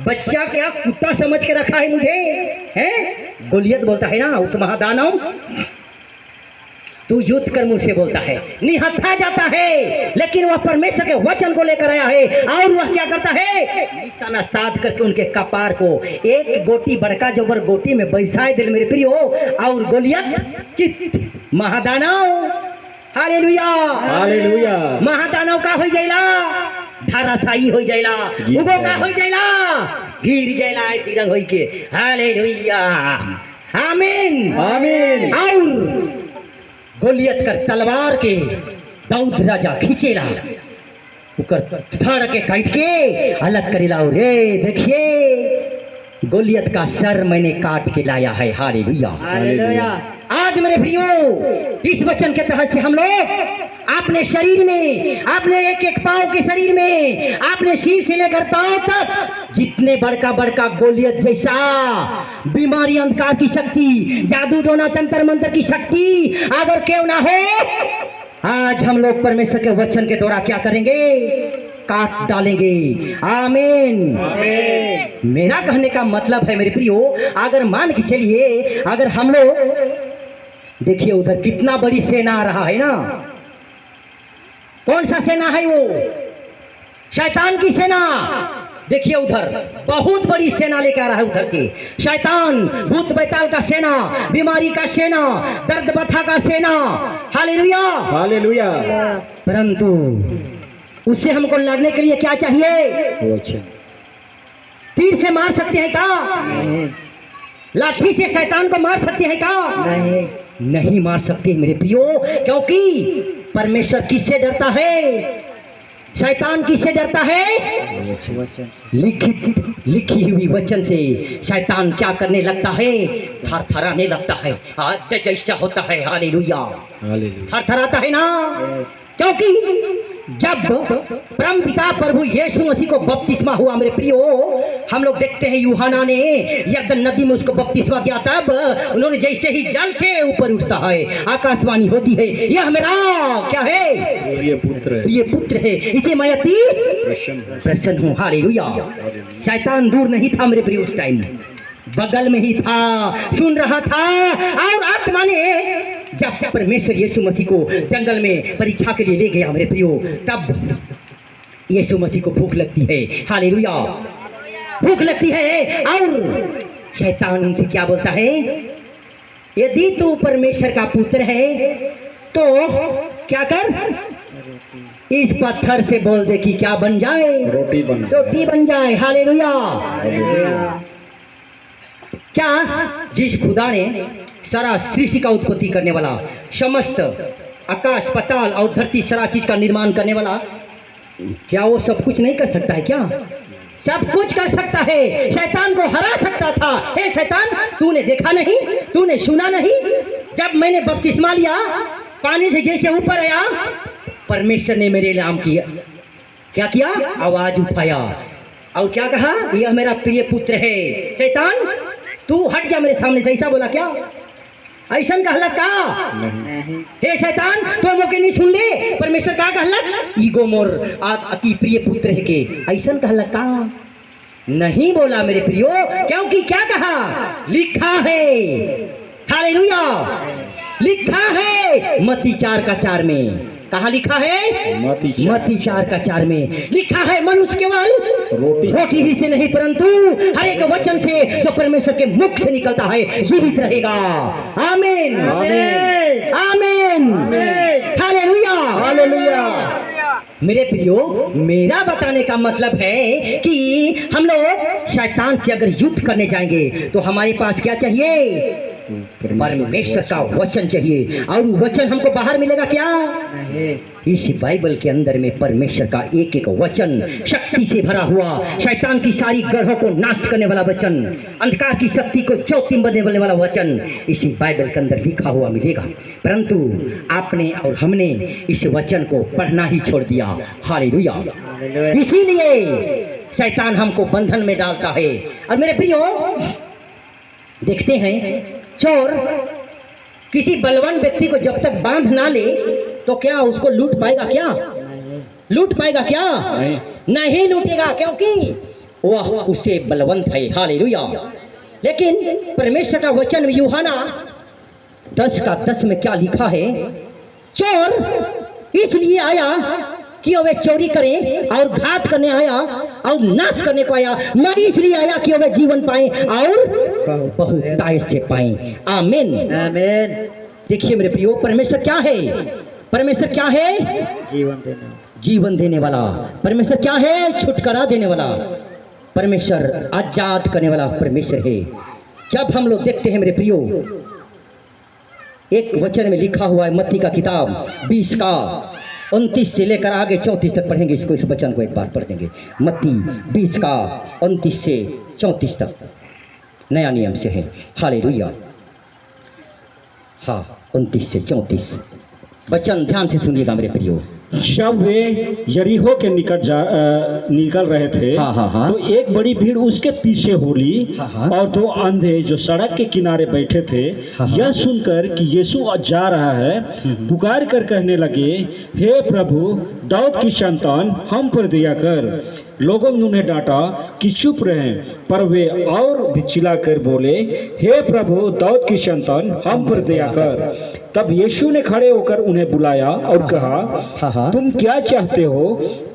बच्चा क्या कुत्ता समझ के रखा है मुझे, हैं? गोलियत बोलता है ना उस महादानव, तू युद्ध कर मुझसे बोलता है, निहत्था जाता है, लेकिन वह परमेश्वर के वचन को लेकर आया है, और वह क्या करता है, निशाना साध करके उनके कपार को एक गोटी बड़का जोबर गोटी में बैसाए दिल मेरे प्रियो, और गोलियत चित महादानव, हालेलुया हालेलुया, महादानव का हो जाइला, धाराशायी हो जाइला, उगो का हो जाइला, गिर जाइला तिरंग होई के। हालेलुया आमीन आमीन। और गोलियत कर तलवार के दाऊद राजा खींचेला, उकर धड़ के काट के अलग करेला, रे देखिए गोलियत का सर मैंने काट के लाया है। Hallelujah hallelujah. आज मेरे प्रियो इस वचन के तहत से हम लोग अपने शरीर में, अपने एक एक पांव के शरीर में, अपने सिर से लेकर पांव तक जितने बड़का बड़का गोलियत जैसा बीमारी, अंधकार की शक्ति, जादू टोना तंत्र मंत्र की शक्ति अगर क्यों ना हो, आज हम लोग परमेश्वर के वचन के द्वारा क्या करेंगे, काट डालेंगे। आमीन आमीन। मेरा कहने का मतलब है मेरे प्रियो, अगर मान के चलिए, अगर हम लोग देखिए उधर कितना बड़ी सेना आ रहा है ना, कौन सा सेना है वो, शैतान की सेना। देखिए उधर बहुत बड़ी सेना लेकर आ रहा है, उधर से शैतान, भूत बैताल का सेना, बीमारी का सेना, दर्द बथा का सेना। Hallelujah hallelujah. परंतु उससे हमको लड़ने के लिए क्या चाहिए? तीर से मार सकते हैं क्या? लाठी से शैतान को मार सकते हैं क्या? नहीं मार सकते मेरे प्रियो, क्योंकि परमेश्वर किससे डरता है? शैतान किससे डरता है? लिखी हुई वचन से शैतान क्या करने लगता है? थरथराने लगता है, आग जैसा होता है। हालेलुया, थरथराता है ना, क्योंकि जब परम पिता प्रभु यीशु मसीह को बपतिस्मा हुआ मेरे प्रियो, हम लोग देखते हैं यूहन्ना ने यरदन नदी में उसको बपतिस्मा दिया, तब उन्होंने जैसे ही जल से ऊपर उठता है आकाशवाणी होती है, यह मेरा क्या है? प्रिय पुत्र है, इसे मैं अति प्रसन्न हूँ। हालेलुया। शैतान दूर नहीं था मेरे प्रियो, उस टाइम बगल में ही था, सुन रहा था। और आत्मा ने जब परमेश्वर यीशु मसीह को जंगल में परीक्षा के लिए ले गया मेरे प्रियो, तब यीशु मसीह को भूख लगती है। हालेलुया, भूख लगती है। और शैतान उनसे क्या बोलता है? यदि तू परमेश्वर का पुत्र है तो क्या कर, इस पत्थर से बोल दे कि क्या बन जाए? रोटी बन जाए। हालेलुया। क्या जिस खुदा ने सारा सृष्टि का उत्पत्ति करने वाला, समस्त आकाश पाताल और धरती सारा चीज का निर्माण करने वाला, क्या वो सब कुछ नहीं कर सकता है? क्या सब कुछ कर सकता है। शैतान को हरा सकता था। हे शैतान, तूने देखा नहीं, तूने सुना नहीं? जब मैंने बपतिस्मा लिया, पानी से जैसे ऊपर आया, परमेश्वर ने मेरे नाम किया, क्या किया? आवाज उठाया और क्या कहा? यह मेरा प्रिय पुत्र है। शैतान तू हट जा मेरे सामने से, ऐसा बोला क्या? ऐसा कहलक का? हे शैतान, तो मौके नहीं सुन ले, परमेश्वर का कहलक? ईगो मोर अति प्रिय पुत्र है के, ऐसा कहलक का? नहीं बोला मेरे प्रियो, क्योंकि क्या कहा? लिखा है। हालेलुया, लिखा है मत्ती 4:4 में। कहाँ लिखा है? मत्ती 4:4 में लिखा है, मनुष्य केवल रोटी ही से नहीं परंतु हर एक वचन से जो परमेश्वर के मुख से निकलता है जीवित रहेगा। आमीन, आमीन, हालेलुया, हालेलुया। मेरे प्रियो, मेरा बताने का मतलब है कि हम लोग शैतान से अगर युद्ध करने जाएंगे तो हमारे पास क्या चाहिए? परमेश्वर का वचन चाहिए। और वचन हमको बाहर मिलेगा क्या? इस बाइबल के अंदर में परमेश्वर का एक एक वचन शक्ति से भरा हुआ, शैतान की सारी गढ़ों को नाश करने वाला वचन, अंधकार की शक्ति को चौथिम बदलने वाला वचन इसी बाइबल के अंदर लिखा हुआ मिलेगा। परंतु आपने और हमने इस वचन को पढ़ना ही छोड़ दिया। हालेलुया। इसीलिए शैतान हमको बंधन में डालता है। और मेरे प्रियो, देखते हैं चोर किसी बलवान व्यक्ति को जब तक बांध ना ले तो क्या उसको लूट पाएगा? क्या लूट पाएगा? क्या नहीं लूटेगा, क्योंकि वह उससे बलवंत है। हालेलुया। लेकिन परमेश्वर का वचन यूहन्ना 10:10 में क्या लिखा है? चोर इसलिए आया कि वे चोरी करें और घात करने आया और नाश करने को आया, मैं इसलिए आया कि वे जीवन पाए और बहुतायत से पाए। आमीन, आमीन। देखिए मेरे प्रियो, परमेश्वर क्या है? परमेश्वर क्या है? जीवन देने वाला। परमेश्वर क्या है? छुटकारा देने वाला। परमेश्वर आजाद करने वाला परमेश्वर है। जब हम लोग देखते हैं मेरे प्रियो, एक वचन में लिखा हुआ है, मत्ती का किताब 20:29 से लेकर आगे 34 तक पढ़ेंगे। इसको, इस वचन को एक बार पढ़ देंगे। मत्ती 20:29 से 34 तक नया नियम से है। हालेलुया। हाँ, 29 से 34 वचन ध्यान से सुनिएगा मेरे प्रियो। जब वे यरीहो के निकट निकल रहे थे, तो एक बड़ी भीड़ उसके पीछे हो ली। और 2 अंधे जो सड़क के किनारे बैठे थे, यह सुनकर कि यीशु जा रहा है, पुकार कर कहने लगे, हे प्रभु, दाऊद की संतान, हम पर दया कर। लोगों ने उन्हें डांटा कि चुप रहें, पर वे और भी चिल्लाकर बोले, हे प्रभु दाऊद की संतान, हम पर दया कर। तब यीशु ने खड़े होकर उन्हें बुलाया और कहा, तुम क्या चाहते हो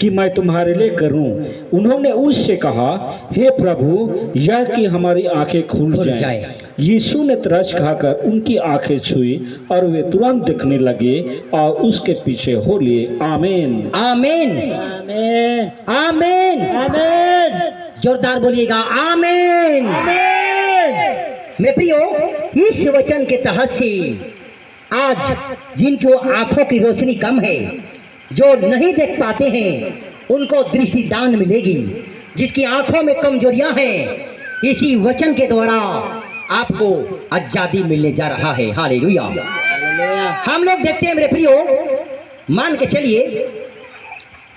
कि मैं तुम्हारे लिए करूं? उन्होंने उससे कहा, हे प्रभु, यह कि हमारी आंखें खुल जाएं। यीशु ने तरस खाकर उनकी आंखें छुई और वे तुरंत देखने लगे और उसके पीछे हो लिए। आमीन आमीन आमीन आमीन आमीन जोरदार बोलिएगा आमीन। मेरे प्रियो, इस वचन के तहत से आज जिनको आंखों की रोशनी कम है, जो नहीं देख पाते हैं, उनको दृष्टि दान मिलेगी। जिसकी आंखों में कमजोरियां हैं, इसी वचन के द्वारा आपको आजादी मिलने जा रहा है। हालेलुया। हम लोग देखते हैं मेरे प्रियो, मान के चलिए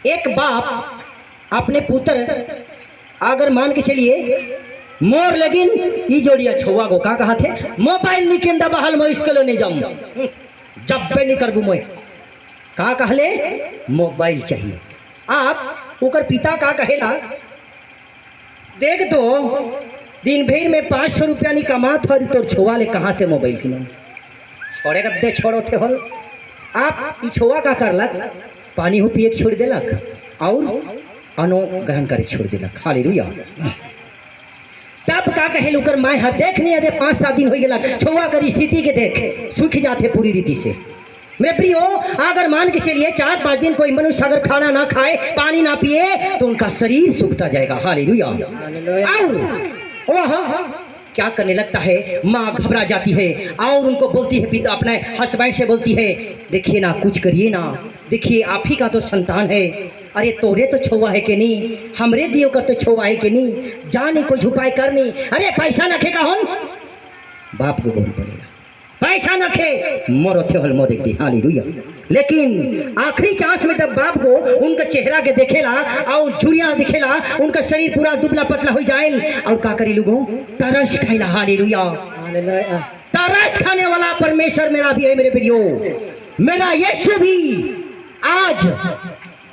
एक बाप अपने पुत्र, अगर मान के चलिए मोर लेकिन ई जोड़िया छुआ को का कहा थे, मोबाइल निकेंदा बहाल मैं स्कूल नहीं जाऊं, जब पे नहीं करबू मैं का कहले मोबाइल चाहिए। आप उकर पिता का कहेला, देख तो दिन भर में 500 रुपया नहीं कमात हो, तो छुआ ले कहाँ से मोबाइल की छोड़े गद्दे छोड़ो थे हो। आप छुआ का करलक, पानी हो पिए छोड़ देलक और अनो ग्रहण करे छोड़ देलक। हालेलुया। तब का कहे लुकर मैं हा देख नहीं आदे 5-7 दिन हो गया छुआ कर स्थिति के देख सूख जाते पूरी रीति से। मेरे प्रियो, अगर मान के चलिए 4-5 दिन कोई मनुष्य अगर खाना ना खाए, पानी ना पिए, तो उनका शरीर सूखता जाएगा। हालेलुया। और वह क्या करने लगता है, माँ घबरा जाती है और उनको बोलती है, पिता अपने हस्बैंड से बोलती है, देखिए ना कुछ करिए ना, देखिए आप ही का तो संतान है, अरे तोरे तो छुआ है कि नहीं, हमरे दियो का तो छुआ है कि नहीं, जाने को झुपाई करनी, अरे पैसा नखे का हन बाप को बोल पड़ेगा, पैसा नखे मोरो थे हल मोर दी। हालेलुया। लेकिन आखिरी चांस में तब बाप को उनका चेहरा के देखेला और झुरिया दिखेला, उनका शरीर पूरा दुबला पतला हो जाए और का करी लोगों तरस खाइला। हालेलुया। तरस खाने वाला परमेश्वर मेरा भी है मेरे प्रियो, मेरा यीशु भी। आज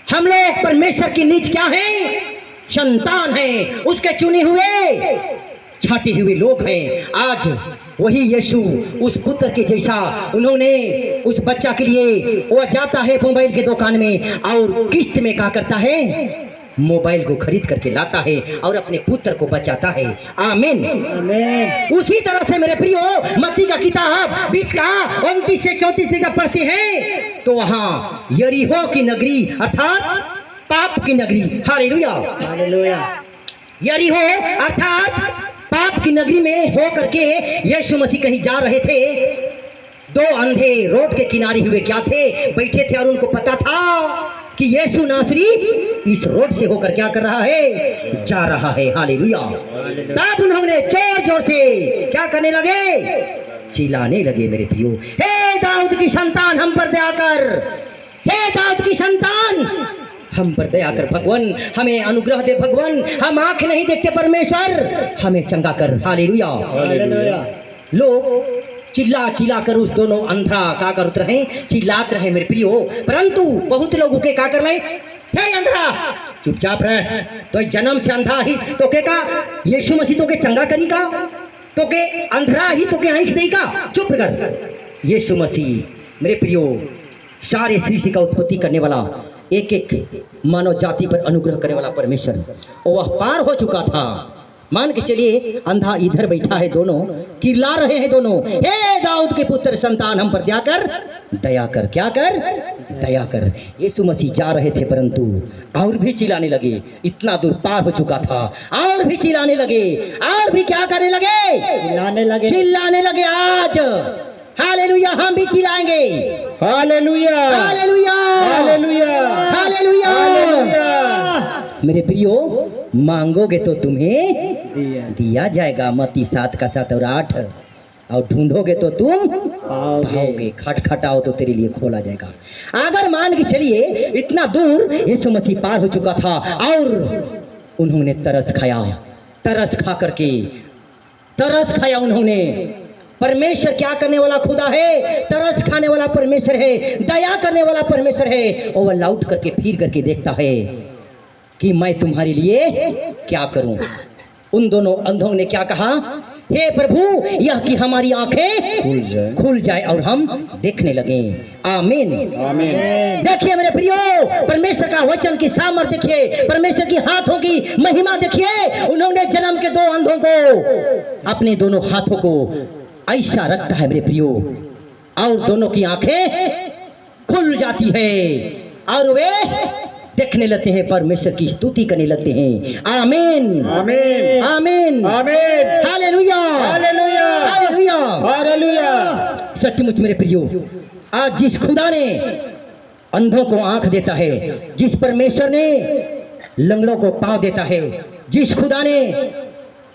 हम लोग परमेश्वर की नीच क्या है, संतान है, उसके चुने हुए छाटे हुए लोग हैं। आज वही यीशु उस पुत्र के जैसा, उन्होंने उस बच्चा के लिए वो जाता है मोबाइल के दुकान में और किस्त में क्या करता है, मोबाइल को खरीद करके लाता है और अपने पुत्र को बचाता है। आमीन आमीन। उसी तरह से मेरे प्रियो, मत्ती का किताब 20 का 29 से 34 तक पढ़ते हैं तो वहाँ यरीहो की नगरी अर्थात पाप की नगरी। Hallelujah hallelujah. यरीहो अर्थात पाप की नगरी में हो करके यीशु मसीह कहीं जा रहे थे। 2 अंधे रोड के किनारे हुए क्या थे, बैठे थे और उनको पता था कि यीशु नासरी इस रोड से होकर क्या कर रहा है, जा रहा है। हालेलुया। तब उन्होंने जोर जोर से क्या करने लगे, चिल्लाने लगे मेरे प्रियो, हे दाऊद की संतान हम पर दया कर, हे दाऊद की संतान हम पर दया कर भगवान, हमें अनुग्रह दे भगवान, हम आंख नहीं देखते परमेश्वर, हमें चंगा कर। Hallelujah hallelujah. लोग चिल्ला चिल्ला कर उस दोनों अंधा का कर रहे, चिल्लाते रहे मेरे प्रियो, परंतु बहुत लोग के का कर रहे, हे अंधा चुपचाप रह, तो जन्म से अंधा ही तो के का यीशु मसीह तो के चंगा करेगा, तो के अंधा ही तो के आंख देगा, चुप कर। यीशु मसीह मेरे प्रियो सारे सृष्टि का उत्पत्ति करने वाला, एक एक मानव जाति पर अनुग्रह करने वाला परमेश्वर, वह पार हो चुका था। मान के चलिए अंधा इधर बैठा है, दोनों चिल्ला रहे हैं दोनों, हे दाऊद के पुत्र संतान हम पर दया कर, दया कर, क्या कर, दया कर। यीशु मसीह जा रहे थे परंतु और भी चिल्लाने लगे, इतना दूर पार हो चुका था और भी चिल्लाने लगे, और भी क्या करने लगे, चिल्लाने लगे। आज हालेलुया हम भी चिल्लाएंगे, हालेलुया हालेलुया हालेलुया हालेलुया। मेरे प्रियो मांगोगे तो तुम्हें दिया जाएगा, मत्ती 7 का 7 और 8, और ढूंढोगे तो तुम पाओगे, खटखटाओ तो तेरे लिए खोला जाएगा। अगर मान के चलिए इतना दूर यीशु मसीह पार हो चुका था और उन्होंने तरस खाया, तरस खा करके तरस खाया उन्होंने। परमेश्वर क्या करने वाला खुदा है, तरस खाने वाला परमेश्वर है, दया करने वाला परमेश्वर है। और वह लौट करके फिर करके देखता है कि मैं तुम्हारे लिए क्या करूं। उन दोनों अंधों ने क्या कहा, हे प्रभु यह कि हमारी आंखें खुल जाए और हम देखने लगे। आमीन आमीन। देखिए मेरे प्रियो, परमेश्वर का वचन की सामर्थ्य देखिए, परमेश्वर की हाथों की महिमा देखिए। उन्होंने जन्म के 2 अंधों को अपने दोनों हाथों को ऐसा रखता है मेरे प्रियो, और दोनों की आंखें खुल जाती है और वे देखने लगते हैं, परमेश्वर की स्तुति करने लगते हैं। आमीन आमीन आमीन आमीन। Hallelujah hallelujah hallelujah. हालेलुया। सचमुच मेरे प्रियो, आज जिस खुदा ने अंधों को आंख देता है, जिस परमेश्वर ने लंगड़ों को पांव देता है, जिस खुदा ने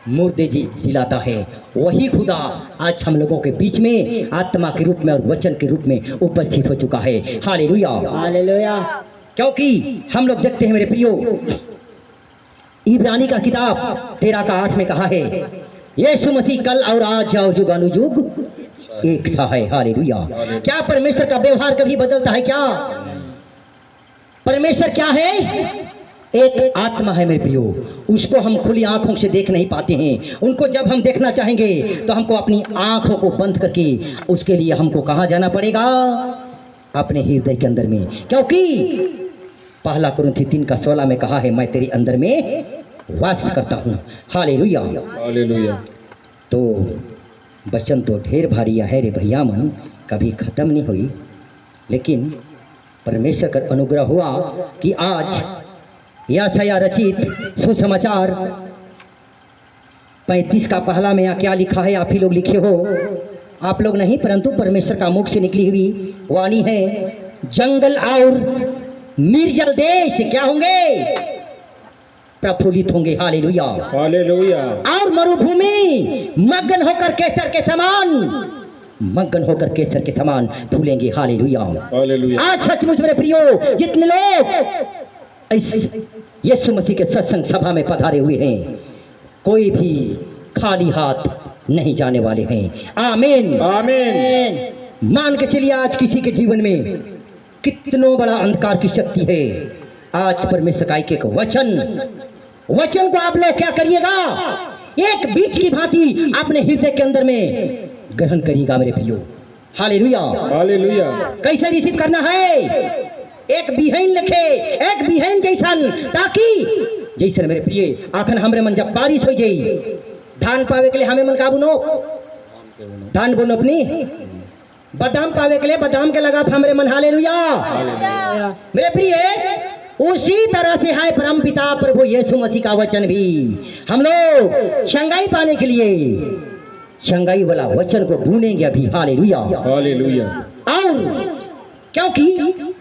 मुर्दे जी जिलाता है, वही खुदा आज हम लोगों के बीच में आत्मा के रूप में और वचन के रूप में उपस्थित हो चुका है। Hallelujah hallelujah. क्योंकि हम लोग देखते हैं मेरे प्रियो, इब्रानी का किताब 13 का 8 में कहा है, यीशु मसीह कल और आज और जुगानुजुग एक सा है। हालेलुया। क्या परमेश्वर का व्यवहार कभी बदलता है क्या? परमेश्वर क्या है? एक आत्मा है मेरे प्रियो, उसको हम खुली आंखों से देख नहीं पाते हैं। उनको जब हम देखना चाहेंगे तो हमको अपनी आंखों को बंद करके उसके लिए हमको कहाँ जाना पड़ेगा? अपने हृदय के अंदर में, क्योंकि पहला कुरिन्थी 3 का 16 में कहा है, मैं तेरे अंदर में वास करता हूँ। Hallelujah hallelujah. तो वचन तो ढेर भारी है रे भैया मन, कभी खत्म नहीं हुई, लेकिन परमेश्वर का अनुग्रह हुआ कि आज यशायाह रचित सुसमाचार 35 का पहला में क्या लिखा है, आप ही लोग लिखे हो, आप लोग नहीं परंतु परमेश्वर का मुख से निकली हुई वाणी है, जंगल और निर्जल देश क्या होंगे? प्रफुल्लित होंगे। Hallelujah hallelujah. और मरुभूमि मगन होकर केसर के समान, मगन होकर केसर के समान फूलेंगे। Hallelujah hallelujah. आज सचमुच मेरे प्रियो, जितने लोग इस यीशु मसीह के सत्संग सभा में पधारे हुए हैं, कोई भी खाली हाथ नहीं जाने वाले हैं। आमीन आमीन। मान के चलिए, आज किसी के जीवन में कितनो बड़ा अंधकार की शक्ति है, आज परमेश्वर का एक वचन को आप लोग क्या करिएगा? एक बीज की भांति अपने हृदय के अंदर में ग्रहण करिएगा मेरे प्रियो। Hallelujah hallelujah. कैसे रिसीव करना है? एक बिहन लिखे, एक बिहन जैसन, ताकि जैसन मेरे प्रिय आखन हमरे मन जब बारिश हो जाई, धान पावे के लिए हमें मन का बुनो, धान बुनो अपनी, बादाम पावे के लिए बादाम के लगा था हमरे मन। हालेलुया मेरे प्रिय, उसी तरह से है परम पिता प्रभु यीशु मसीह का वचन भी। हम लोग शंगाई पाने के लिए शंगाई वाला वचन को ढूंढेंगे अभी। Hallelujah hallelujah. और क्योंकि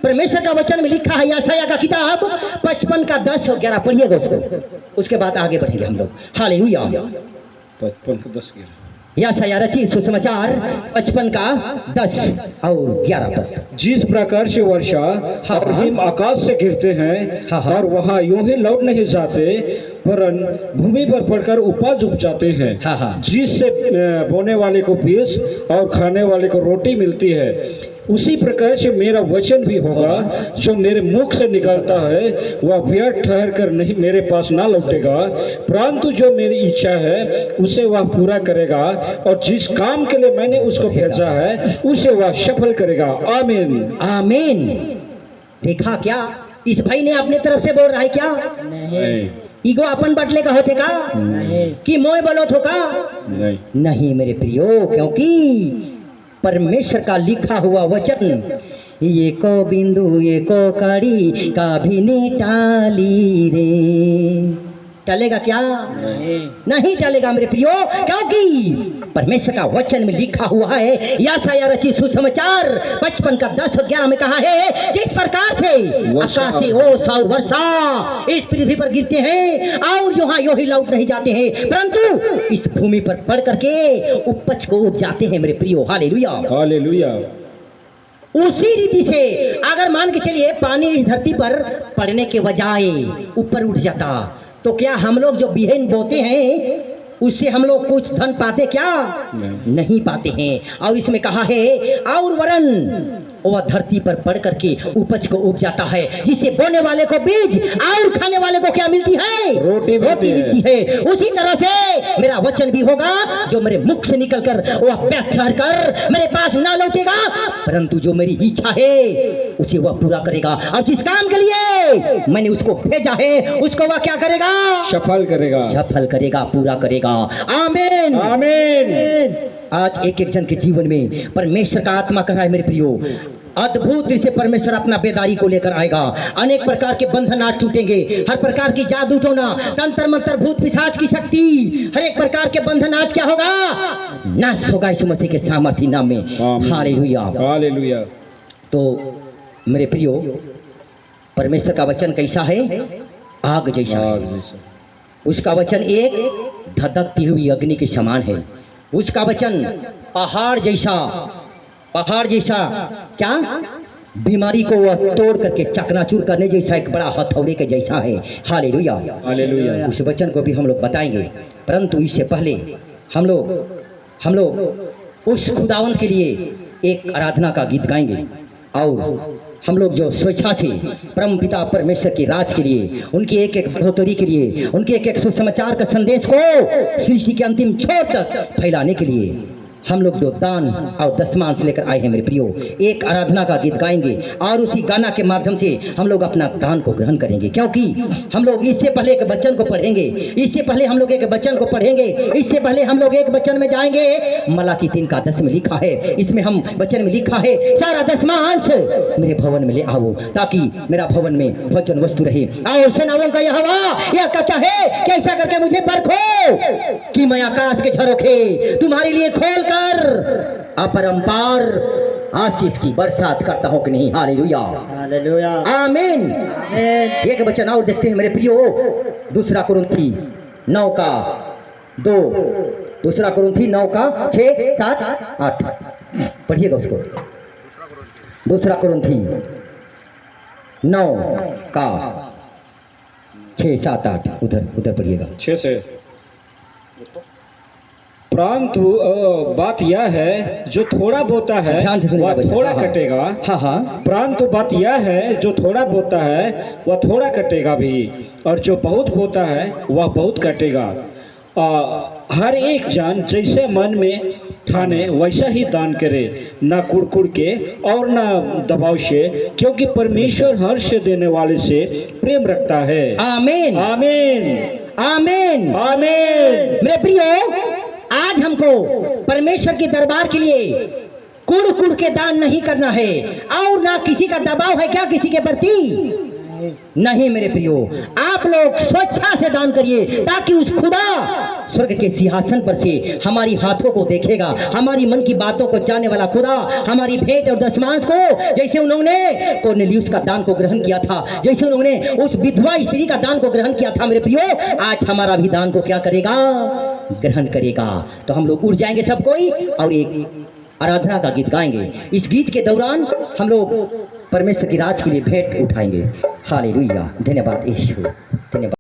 परमेश्वर का वचन में लिखा है, यशायाह का किताब 55 का 10 और 11 पढ़िएगा उसको, उसके बाद आगे बढ़ेंगे हम लोग। हालेलुया 55 का 10 11। यशायाह रचित सुसमाचार 55 का 10 और 11 पद। जिस प्रकार से वर्षा और हिम आकाश से गिरते हैं हाँ। और वहाँ यूं ही लौट नहीं जाते, वरन भूमि पर पड़कर उपज उपजाते हैं, हाँ। जिससे बोने वाले को बीज और खाने वाले को रोटी मिलती है, उसी प्रकार से मेरा वचन भी होगा जो मेरे मुख से निकलता है, वह व्यर्थ ठहर कर नहीं मेरे पास ना लौटेगा, परंतु जो मेरी इच्छा है उसे वह पूरा करेगा, और जिस काम के लिए मैंने उसको भेजा है उसे वह सफल करेगा। आमीन आमीन। देखा क्या, इस भाई ने अपने तरफ से बोल रहा है क्या? नहीं ईगो अपन बटले का होते का कि मोय बोलो थो का? नहीं नहीं मेरे प्रियो, क्योंकि परमेश्वर का लिखा हुआ वचन, एको बिंदु एको कड़ी का भी नहीं टाली रे, टलेगा क्या? नहीं टलेगा मेरे प्रियो, क्योंकि परमेश्वर का वचन में लिखा हुआ है, यशायाह रचित सुसमाचार 55 का 10 और 11 में कहा है, जिस प्रकार से आकाश से ओस और वर्षा इस पृथ्वी पर गिरते हैं और यहाँ यो ही लौट नहीं जाते हैं, परंतु इस भूमि पर पड़ करके उपज को उपजाते हैं मेरे प्रियो। Hallelujah hallelujah. उसी रीति से अगर मान के चलिए पानी इस धरती पर पड़ने के बजाय ऊपर उठ जाता, तो क्या हम लोग जो बिहन बोते हैं उससे हम लोग कुछ धन पाते क्या? नहीं पाते हैं। और इसमें कहा है, और वरन वह धरती पर पड़ करके उपज को उग जाता है, जिसे बोने वाले को बीज और खाने वाले को क्या मिलती है? रोटी मिलती है। उसी तरह से मेरा वचन भी होगा, जो मेरे मुख से निकलकर वह व्यर्थ कर मेरे पास ना लौटेगा, परंतु जो मेरी इच्छा है उसे वह पूरा करेगा। और जिस काम के लिए मैंने उसको भेजा है उसको वह क्या करेगा? सफल करेगा, पूरा करेगा। आमीन, आमीन। आज एक एक जन के जीवन में परमेश्वर का आत्मा कर रहा है मेरे प्रियो, अद्भुत रीति से परमेश्वर अपना बेदारी को लेकर आएगा। अनेक प्रकार के बंधन आज टूटेंगे, हर प्रकार की जादू टोना, तंत्र मंत्र, भूत पिशाच की शक्ति, हर एक प्रकार के बंधन आज क्या होगा? नाश होगा यीशु मसीह के सामर्थी नाम में। Hallelujah, hallelujah. तो मेरे प्रियो, परमेश्वर का वचन कैसा है? आग जैसा है। उसका वचन एक धधकती हुई अग्नि के समान है। उसका वचन पहाड़ जैसा क्या? बीमारी को वह तोड़ करके चकनाचूर करने जैसा एक बड़ा हथौड़े के जैसा है। Hallelujah, hallelujah. उस वचन को भी हम लोग बताएंगे, परंतु इससे पहले हम लोग उस खुदावंत के लिए एक आराधना का गीत गाएंगे। और हम लोग जो स्वेच्छा से परम पिता परमेश्वर के राज के लिए, उनकी एक एक बढ़ोतरी के लिए, उनके एक एक सुसमाचार का संदेश को सृष्टि के अंतिम छोर तक फैलाने के लिए हम लोग जो दान और दशमान से लेकर आए हैं मेरे प्रियो, एक आराधना का गीत गाएंगे और उसी गाना के माध्यम से हम लोग अपना दान को ग्रहण करेंगे। क्योंकि हम लोग इससे पहले एक वचन को पढ़ेंगे, इससे पहले हम लोग एक वचन में जाएंगे। मलाकी 3 का 10 में लिखा है, इसमें हम वचन में लिखा है, सारा दशमांश मेरे भवन में ले आओ ताकि मेरा भवन में भोजन वस्तु रहे। और सेनाओं का यहोवा यह कहता है कि ऐसा करके मुझे परखो कि मैं आकाश के झरोखे तुम्हारे लिए खोल अपरंपार आशीष की बरसात करता हूं कि नहीं। हालेलुया, हालेलुया, आमीन। एक वचन और देखते हैं मेरे प्रियो, दूसरा कुरिन्थी 9 का 2, दूसरा कुरिन्थी 9 का 6, 7, 8 पढ़िएगा उसको। दूसरा कुरिन्थी 9 का 6, 7, 8 उधर पढ़िएगा। 6 से। परंतु बात यह है जो थोड़ा बोता है वह थोड़ा कटेगा। हाँ। परंतु बात यह है जो थोड़ा बोता है वह थोड़ा कटेगा भी, और जो बहुत बोता है वह बहुत कटेगा। हर एक जन जैसे मन में ठाने वैसा ही दान करे, न कुड़कुड़ के और न दबाव से, क्योंकि परमेश्वर हर्ष देने वाले से प्रेम रखता है। आमीन, आमीन, आमीन, आमीन। मेरे प्रियो, आज हमको परमेश्वर के दरबार के लिए कुड़ कुड़ के दान नहीं करना है, और ना किसी का दबाव है क्या किसी के प्रति? नहीं मेरे प्रियो, आप लोग स्वेच्छा से दान करिए ताकि उस खुदा स्वर्ग के सिंहासन पर से हमारी हाथों को देखेगा, हमारी मन की बातों को जानने वाला खुदा हमारी भेंट और दशमांश को, जैसे उन्होंने कोर्नेलियुस का दान को ग्रहण किया था, जैसे उन्होंने उस विधवा स्त्री का दान को ग्रहण किया था मेरे प्रियो, आज हमारा भी दान को क्या करेगा? ग्रहण करेगा। तो हम लोग उठ जाएंगे सब कोई और एक आराधना का गीत गाएंगे। इस गीत के दौरान हम लोग परमेश्वर की राज के लिए भेंट उठाएंगे। हालेलुया, धन्यवाद यीशु, धन्यवाद।